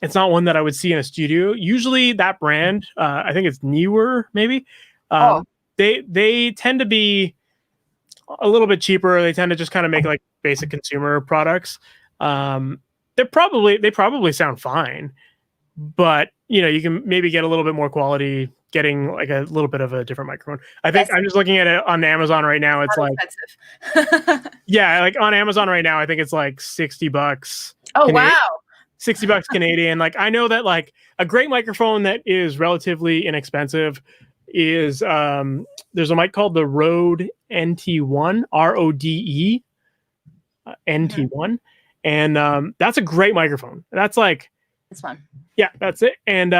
It's not one that I would see in a studio. Usually that brand, I think it's Newer, maybe. They tend to be a little bit cheaper. They tend to just kind of make like basic consumer products. They probably sound fine, but you can maybe get a little bit more quality getting like a little bit of a different microphone. I think I'm just looking at it on Amazon right now. It's like, yeah, like on Amazon right now, I think it's like $60. Oh, wow. $60 Canadian. Like I know that like a great microphone that is relatively inexpensive is there's a mic called the Rode NT1, RODE NT1. And that's a great microphone. That's like, it's fun. Yeah, that's it. And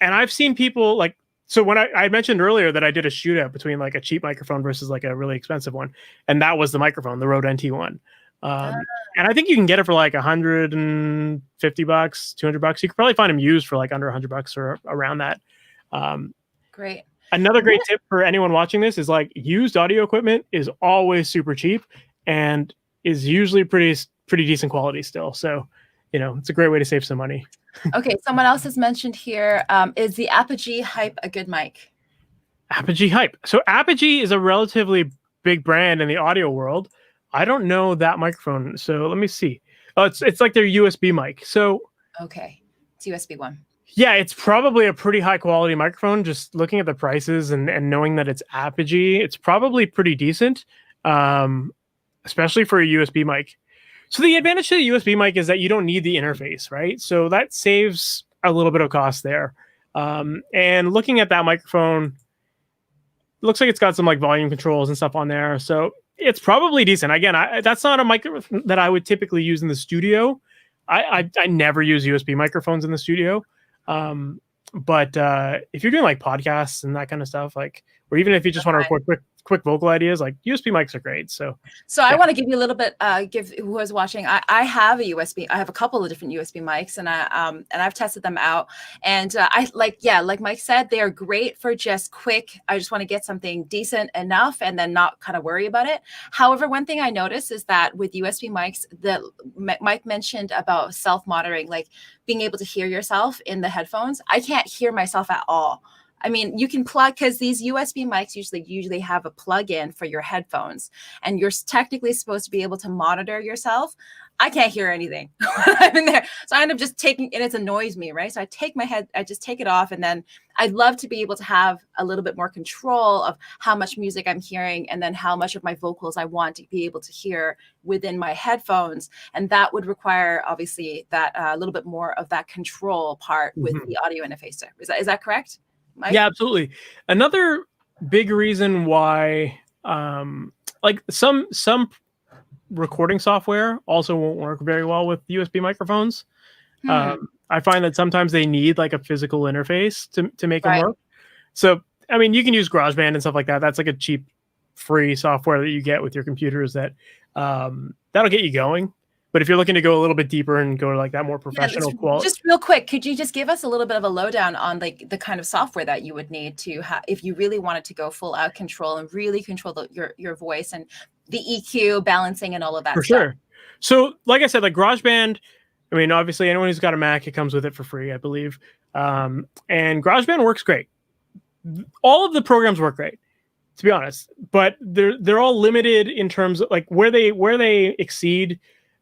I've seen people like, so when I mentioned earlier that I did a shootout between like a cheap microphone versus like a really expensive one, and that was the microphone, the Rode NT1. And I think you can get it for like $150, $200. You could probably find them used for like under $100 or around that. Great. Another great tip for anyone watching this is like used audio equipment is always super cheap and is usually pretty decent quality still. So, it's a great way to save some money. Okay, someone else has mentioned here, is the Apogee Hype a good mic? Apogee Hype. So Apogee is a relatively big brand in the audio world. I don't know that microphone, so let me see. Oh, it's like their USB mic. So okay, it's USB one. Yeah, it's probably a pretty high quality microphone. Just looking at the prices and knowing that it's Apogee, it's probably pretty decent, especially for a USB mic. So the advantage to the USB mic is that you don't need the interface, right? So that saves a little bit of cost there. And looking at that microphone, it looks like it's got some like volume controls and stuff on there. So it's probably decent. Again, that's not a microphone that I would typically use in the studio. I never use USB microphones in the studio. But if you're doing like podcasts and that kind of stuff, like, or even if you just want to record quick vocal ideas, like USB mics are great. So I want to give you a little bit, give who was watching. I have a USB. I have a couple of different USB mics, and I've tested them out. And like Mike said, they are great for just quick. I just want to get something decent enough, and then not kind of worry about it. However, one thing I noticed is that with USB mics, that Mike mentioned about self-monitoring, like being able to hear yourself in the headphones. I can't hear myself at all. I mean, you can plug, because these USB mics usually have a plug-in for your headphones, and you're technically supposed to be able to monitor yourself. I can't hear anything when I'm in there. So I end up just taking, and it annoys me, right? So I just take it off, and then I'd love to be able to have a little bit more control of how much music I'm hearing, and then how much of my vocals I want to be able to hear within my headphones. And that would require, obviously, that a little bit more of that control part with the audio interfacer. Is that correct, Mike? Yeah, absolutely. Another big reason why, like some recording software also won't work very well with USB microphones. I find that sometimes they need like a physical interface to make them work. So, I mean, you can use GarageBand and stuff like that. That's like a cheap, free software that you get with your computers that that'll get you going. But if you're looking to go a little bit deeper and go to like that more professional quality, just real quick, could you just give us a little bit of a lowdown on like the kind of software that you would need to have if you really wanted to go full out control and really control your voice and the EQ balancing and all of that for stuff? sure. So, like I said, like GarageBand, I mean, obviously anyone who's got a Mac, it comes with it for free, I believe. And GarageBand works great. All of the programs work great, to be honest, but they're all limited in terms of like where they exceed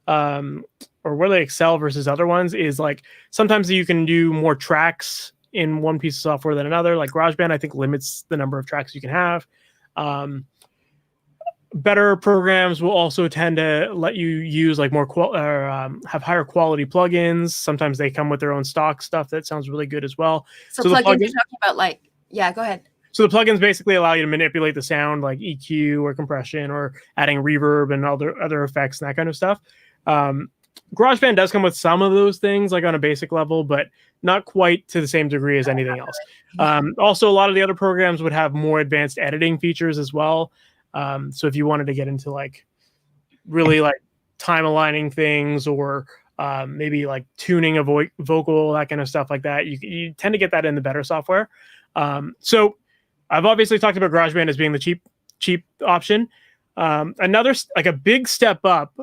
or where they excel versus other ones is like sometimes you can do more tracks in one piece of software than another. Like GarageBand, I think limits the number of tracks you can have. Better programs will also tend to let you use like more have higher quality plugins. Sometimes they come with their own stock stuff that sounds really good as well. So plugins you're talking about, like, yeah, go ahead. So the plugins basically allow you to manipulate the sound, like EQ or compression or adding reverb and other effects and that kind of stuff. GarageBand does come with some of those things, like on a basic level, but not quite to the same degree as anything else. Also, a lot of the other programs would have more advanced editing features as well. So if you wanted to get into like really like time aligning things or maybe like tuning a vocal, that kind of stuff like that, you tend to get that in the better software. So I've obviously talked about GarageBand as being the cheap option. Another like a big step up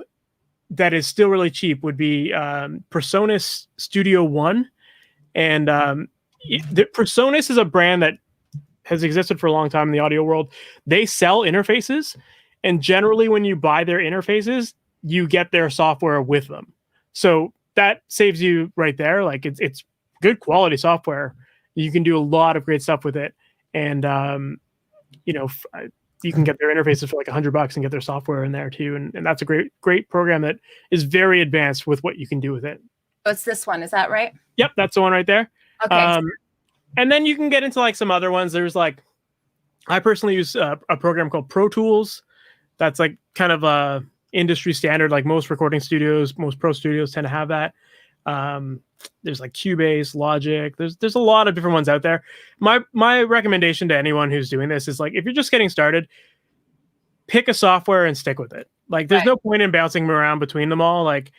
that is still really cheap would be PreSonus Studio One. And the PreSonus is a brand that has existed for a long time in the audio world. They sell interfaces, and generally when you buy their interfaces, you get their software with them. So that saves you right there. Like it's good quality software. You can do a lot of great stuff with it. And, you can get their interfaces for like $100 and get their software in there too. And that's a great program that is very advanced with what you can do with it. Oh, it's this one. Is that right? Yep. That's the one right there. Okay. And then you can get into like some other ones. There's like, I personally use a program called Pro Tools. That's like kind of a industry standard. Like most recording studios, most pro studios tend to have that. There's like Cubase, Logic. There's a lot of different ones out there. My recommendation to anyone who's doing this is like, if you're just getting started, pick a software and stick with it. Like there's no point in bouncing around between them all. Like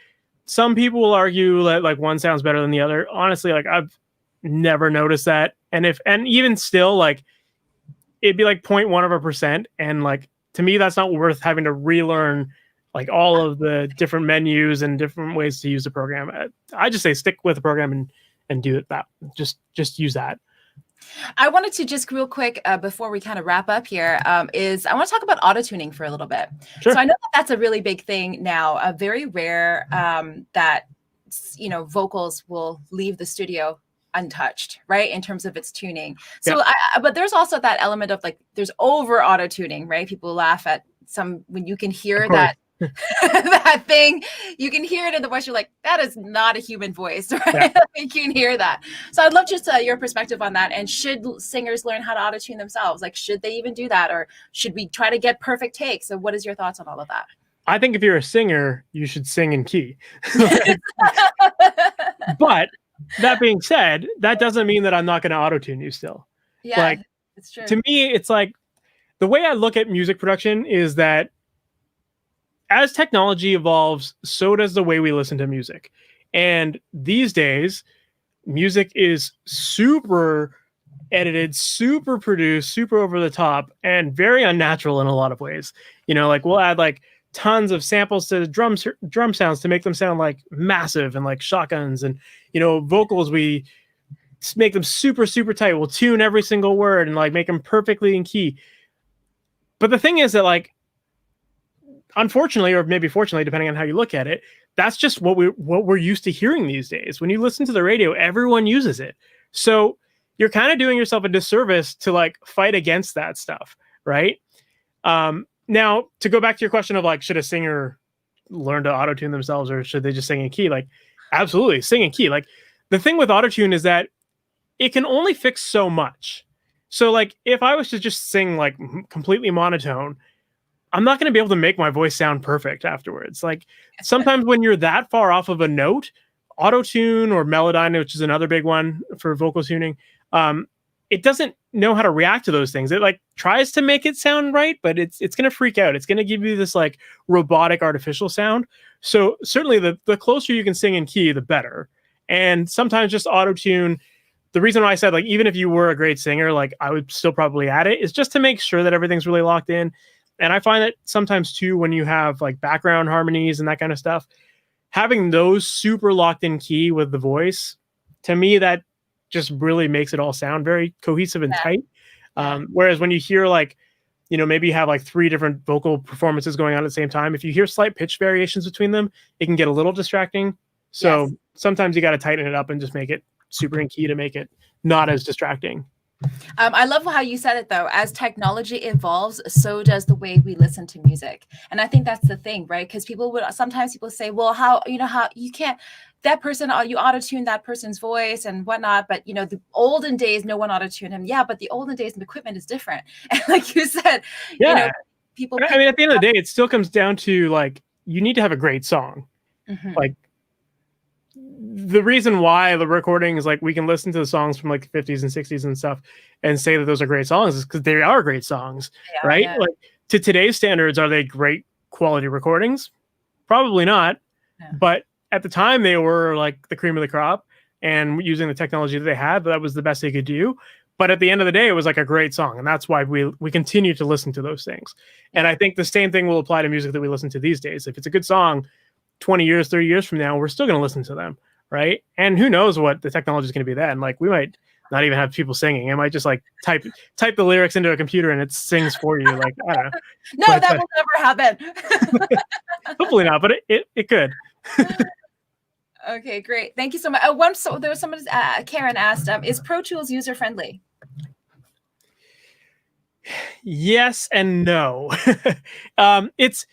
some people will argue that like one sounds better than the other. Honestly, like I've never noticed that. And even still, like it'd be like 0.1%. And like, to me, that's not worth having to relearn like all of the different menus and different ways to use the program. I just say stick with the program and do it that. Just use that. I wanted to just real quick before we kind of wrap up here is I want to talk about auto tuning for a little bit. Sure. So I know that that's a really big thing now. Very rare that vocals will leave the studio untouched, right, in terms of its tuning. So but there's also that element of like there's over auto tuning, right? People laugh at when you can hear that that thing, you can hear it in the voice. You're like, that is not a human voice, right? You can hear that. So I'd love just your perspective on that. And should singers learn how to auto tune themselves? Like, should they even do that, or should we try to get perfect takes? So what is your thoughts on all of that? I think if you're a singer, you should sing in key. But that being said, that doesn't mean that I'm not going to auto tune you still. Yeah, like, it's true. To me, it's like the way I look at music production is that as technology evolves, so does the way we listen to music. And these days, music is super edited, super produced, super over the top, and very unnatural in a lot of ways. Like we'll add like tons of samples to drum sounds to make them sound like massive and like shotguns, and vocals we make them super super tight. We'll tune every single word and like make them perfectly in key. But the thing is that, like, unfortunately, or maybe fortunately, depending on how you look at it, that's just what we're used to hearing these days. When you listen to the radio, everyone uses it. So you're kind of doing yourself a disservice to like fight against that stuff, right? Now, to go back to your question of like, should a singer learn to auto-tune themselves or should they just sing in key? Like, absolutely, sing in key. Like, the thing with auto-tune is that it can only fix so much. So like, if I was to just sing like completely monotone, I'm not going to be able to make my voice sound perfect afterwards. Like, sometimes when you're that far off of a note, auto-tune or Melodyne, which is another big one for vocal tuning, it doesn't know how to react to those things. It like tries to make it sound right, but it's going to freak out. It's going to give you this like robotic artificial sound. So certainly the closer you can sing in key, the better. And sometimes just auto-tune, the reason why I said, like, even if you were a great singer, like, I would still probably add it, is just to make sure that everything's really locked in. And I find that sometimes too, when you have like background harmonies and that kind of stuff, having those super locked in key with the voice, to me, that just really makes it all sound very cohesive and tight. Whereas when you hear like, maybe you have like 3 different vocal performances going on at the same time, if you hear slight pitch variations between them, it can get a little distracting. So sometimes you got to tighten it up and just make it super in key to make it not as distracting. I love how you said it, though. As technology evolves, so does the way we listen to music. And I think that's the thing, right? Because sometimes people say, well, how you can't, that person, you auto-tune that person's voice and whatnot. But, the olden days, no one auto-tuned him. Yeah, but the olden days, the equipment is different. And like you said, people. I mean, at the end of the day, it still comes down to like, you need to have a great song. Mm-hmm. Like, the reason why the recording is like, we can listen to the songs from like the 50s and 60s and stuff and say that those are great songs is because they are great songs, right? Yeah. Like, to today's standards, are they great quality recordings? Probably not. Yeah. But at the time, they were like the cream of the crop, and using the technology that they had, that was the best they could do. But at the end of the day, it was like a great song, and that's why we continue to listen to those things. Yeah. And I think the same thing will apply to music that we listen to these days. If it's a good song, 20 years, 30 years from now, we're still going to listen to them, right? And who knows what the technology is going to be then. Like, we might not even have people singing. It might just like type the lyrics into a computer and it sings for you. Like, I don't know. No, but that will never happen. Hopefully not, but it could. Okay, great. Thank you so much. There was somebody, Karen asked, is Pro Tools user-friendly? Yes and no. It's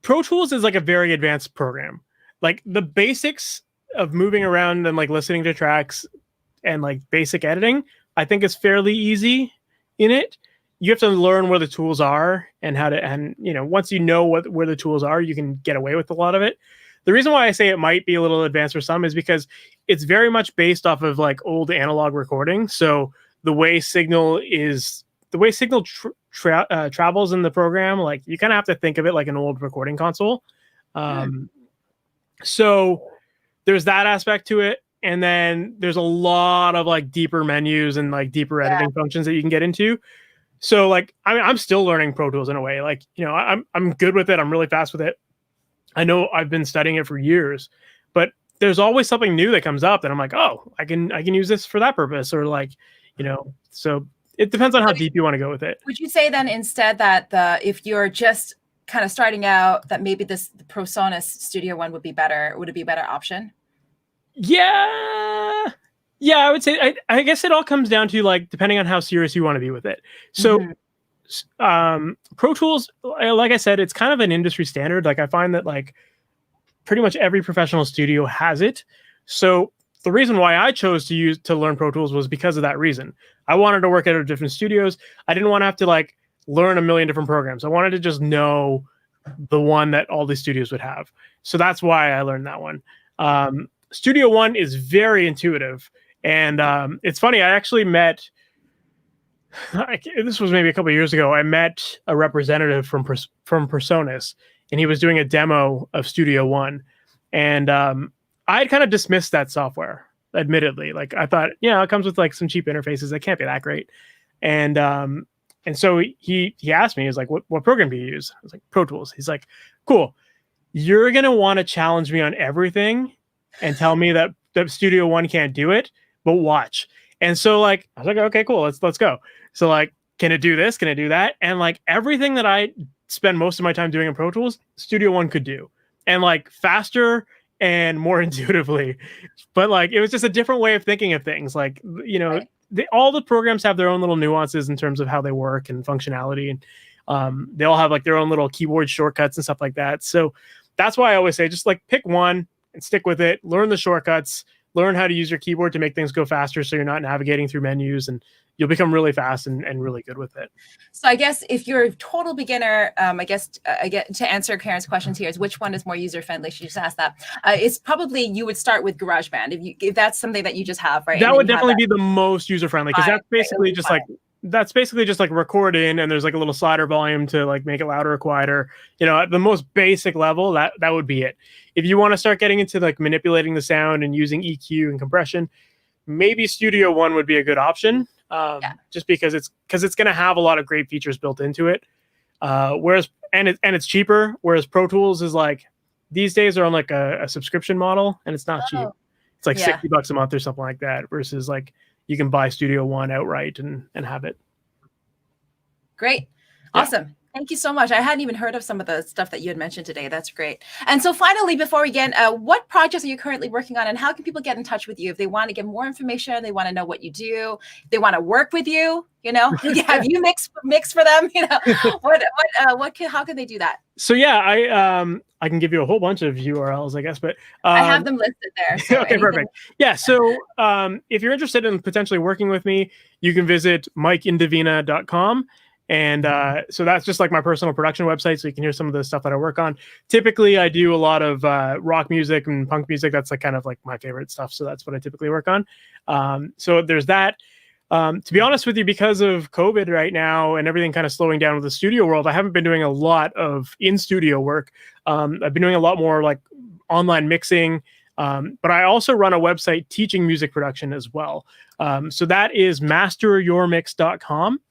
Pro Tools is like a very advanced program. Like, the basics of moving around and like listening to tracks and like basic editing, I think is fairly easy in it. You have to learn where the tools are and how to, and once you know where the tools are, you can get away with a lot of it. The reason why I say it might be a little advanced for some is because it's very much based off of like old analog recording. So the way signal travels in the program, like, you kind of have to think of it like an old recording console. So there's that aspect to it. And then there's a lot of like deeper menus and like deeper editing functions that you can get into. So like, I mean, I'm still learning Pro Tools in a way. Like, I'm good with it. I'm really fast with it. I know I've been studying it for years, but there's always something new that comes up that I'm like, oh, I can use this for that purpose, or like, so it depends on how deep you want to go with it. Would you say then instead that if you're just kind of starting out, that maybe the ProSonus Studio One would be better? Would it be a better option? Yeah, I would say, I guess it all comes down to like, depending on how serious you want to be with it. So Pro Tools, like I said, it's kind of an industry standard. Like, I find that like pretty much every professional studio has it. So the reason why I chose to learn Pro Tools was because of that reason. I wanted to work at different studios. I didn't want to have to like learn a million different programs. I wanted to just know the one that all these studios would have. So that's why I learned that one. Studio One is very intuitive. And it's funny, I actually met This was maybe a couple of years ago. I met a representative from Personas, and he was doing a demo of Studio One, and I had kind of dismissed that software. Admittedly, like I thought, it comes with like some cheap interfaces that can't be that great, and so he asked me, he was like, "What program do you use?" I was like, "Pro Tools." He's like, "Cool. You're gonna want to challenge me on everything, and tell me that Studio One can't do it, but watch." And so like I was like, "Okay, cool. Let's go." So like, can it do this? Can it do that? And like everything that I spend most of my time doing in Pro Tools, Studio One could do, and like faster and more intuitively. But like it was just a different way of thinking of things. Like Right. all the programs have their own little nuances in terms of how they work and functionality, and they all have like their own little keyboard shortcuts and stuff like that. So that's why I always say just like pick one and stick with it. Learn the shortcuts. Learn how to use your keyboard to make things go faster, so you're not navigating through menus, and you'll become really fast and really good with it. So I guess if you're a total beginner, I guess I get to answer Karen's questions here is which one is more user friendly. She just asked that. It's probably you would start with GarageBand if that's something that you just have, right? That would definitely be the most user friendly, because Fine, that's basically right, just fine. like record in, and there's like a little slider volume to like make it louder or quieter. At the most basic level, that would be it. If you want to start getting into like manipulating the sound and using EQ and compression, maybe Studio One would be a good option. Just because it's going to have a lot of great features built into it. Whereas it's cheaper. Whereas Pro Tools is like these days are on like a subscription model, and it's not cheap. It's like $60 a month or something like that. Versus like you can buy Studio One outright and have it. Great. Awesome. Thank you so much. I hadn't even heard of some of the stuff that you had mentioned today. That's great. And so finally, before we get, what projects are you currently working on, and how can people get in touch with you if they want to get more information, they want to know what you do, they want to work with you, have you mix for them, how can they do that? So I can give you a whole bunch of URLs, I guess, but I have them listed there. So okay, perfect. Yeah. So if you're interested in potentially working with me, you can visit MikeIndovina.com. And so that's just like my personal production website, so you can hear some of the stuff that I work on. Typically, I do a lot of rock music and punk music. That's like kind of like my favorite stuff. So that's what I typically work on. So there's that. To be honest with you, because of COVID right now and everything kind of slowing down with the studio world, I haven't been doing a lot of in-studio work. I've been doing a lot more like online mixing, but I also run a website teaching music production as well. So that is MasterYourMix.com.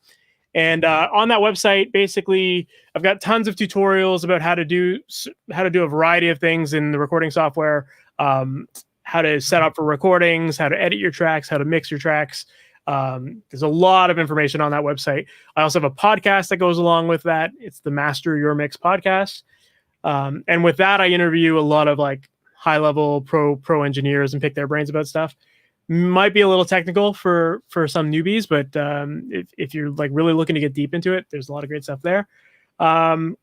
And on that website, basically, I've got tons of tutorials about how to do a variety of things in the recording software, how to set up for recordings, how to edit your tracks, how to mix your tracks. There's a lot of information on that website. I also have a podcast that goes along with that. It's the Master Your Mix podcast. And with that, I interview a lot of like high-level pro engineers and pick their brains about stuff. Might be a little technical for some newbies, but if you're like really looking to get deep into it, there's a lot of great stuff there. So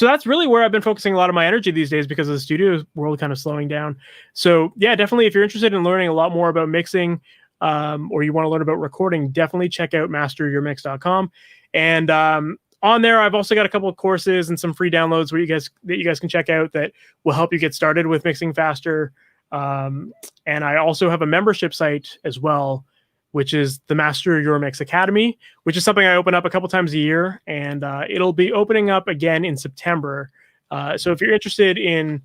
that's really where I've been focusing a lot of my energy these days because of the studio world kind of slowing down. So yeah, definitely if you're interested in learning a lot more about mixing, or you want to learn about recording, definitely check out masteryourmix.com. And on there, I've also got a couple of courses and some free downloads that you guys can check out that will help you get started with mixing faster. And I also have a membership site as well, which is the Master Your Mix Academy, which is something I open up a couple times a year, and it'll be opening up again in September. So if you're interested in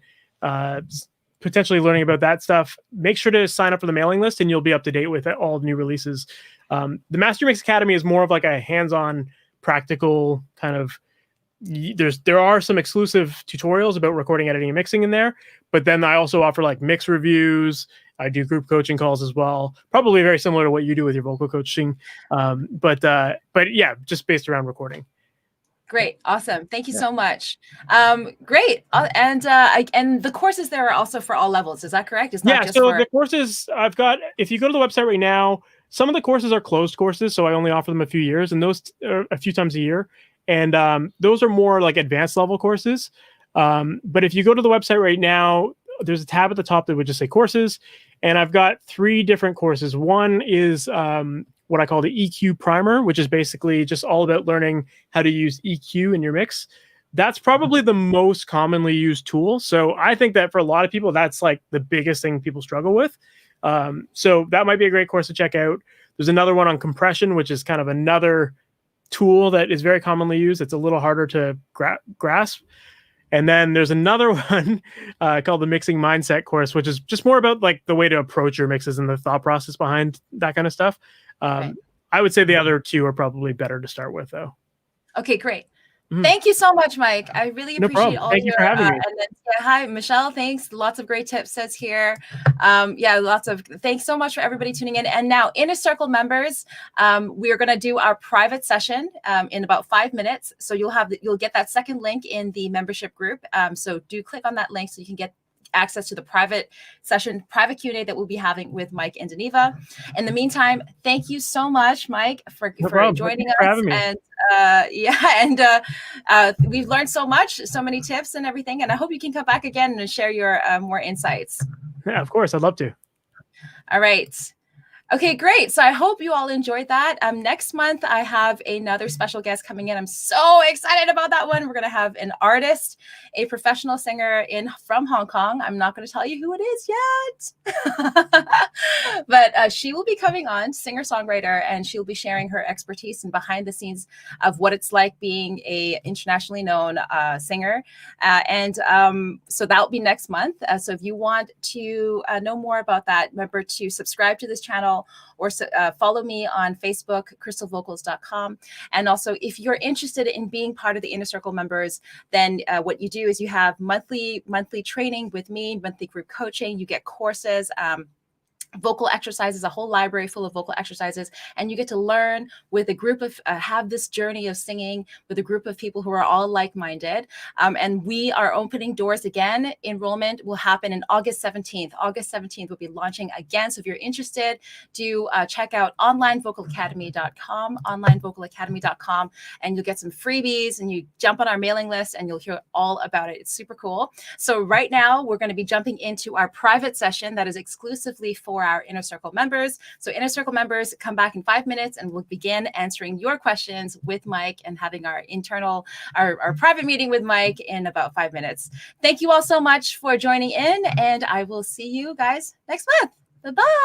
potentially learning about that stuff, make sure to sign up for the mailing list, and you'll be up to date with all new releases. The Master Your Mix Academy is more of like a hands-on, practical kind of. There are some exclusive tutorials about recording, editing, and mixing in there, but then I also offer like mix reviews. I do group coaching calls as well, probably very similar to what you do with your vocal coaching, but yeah, just based around recording. Great, awesome, thank you so much. Great, and the courses there are also for all levels. Is that correct? It's not just so the courses I've got. If you go to the website right now, some of the courses are closed courses, so I only offer them a few years, and those are a few times a year. And those are more like advanced level courses. But if you go to the website right now, there's a tab at the top that would just say courses. And I've got 3 different courses. One is what I call the EQ primer, which is basically just all about learning how to use EQ in your mix. That's probably the most commonly used tool. So I think that for a lot of people, that's like the biggest thing people struggle with. So that might be a great course to check out. There's another one on compression, which is kind of another tool that is very commonly used. It's a little harder to grasp. And then there's another one called the Mixing Mindset course, which is just more about like the way to approach your mixes and the thought process behind that kind of stuff. Right. I would say the other two are probably better to start with, though. Okay, great. Thank you so much, Mike. I really appreciate all Thank you for having me. And then, hi, Michelle. Thanks. Lots of great tips says here. Thanks so much for everybody tuning in. And now, Inner Circle members, we are going to do our private session in about 5 minutes. So you'll get that second link in the membership group. So do click on that link so you can get access to the private session, private Q&A that we'll be having with Mike and Indovina. In the meantime, thank you so much, Mike, for joining us. Having me. And we've learned so much, so many tips and everything. And I hope you can come back again and share your more insights. Yeah, of course. I'd love to. All right. Okay, great. So I hope you all enjoyed that. Next month, I have another special guest coming in. I'm so excited about that one. We're going to have an artist, a professional singer from Hong Kong. I'm not going to tell you who it is yet, but she will be coming on, singer-songwriter, and she'll be sharing her expertise and behind the scenes of what it's like being a internationally known singer. So that'll be next month. So if you want to know more about that, remember to subscribe to this channel, or follow me on Facebook, crystalvocals.com. And also, if you're interested in being part of the Inner Circle members, then what you do is you have monthly training with me, monthly group coaching. You get courses, vocal exercises, a whole library full of vocal exercises, and you get to learn with a group of have this journey of singing with a group of people who are all like-minded. And we are opening doors again. Enrollment will happen in August 17th. August 17th will be launching again. So if you're interested, do check out onlinevocalacademy.com, and you'll get some freebies, and you jump on our mailing list and you'll hear all about it. It's super cool. So right now we're going to be jumping into our private session that is exclusively for our Inner Circle members. So Inner Circle members, come back in 5 minutes and we'll begin answering your questions with Mike and having our private meeting with Mike in about 5 minutes. Thank you all so much for joining in, and I will see you guys next month. Bye-bye.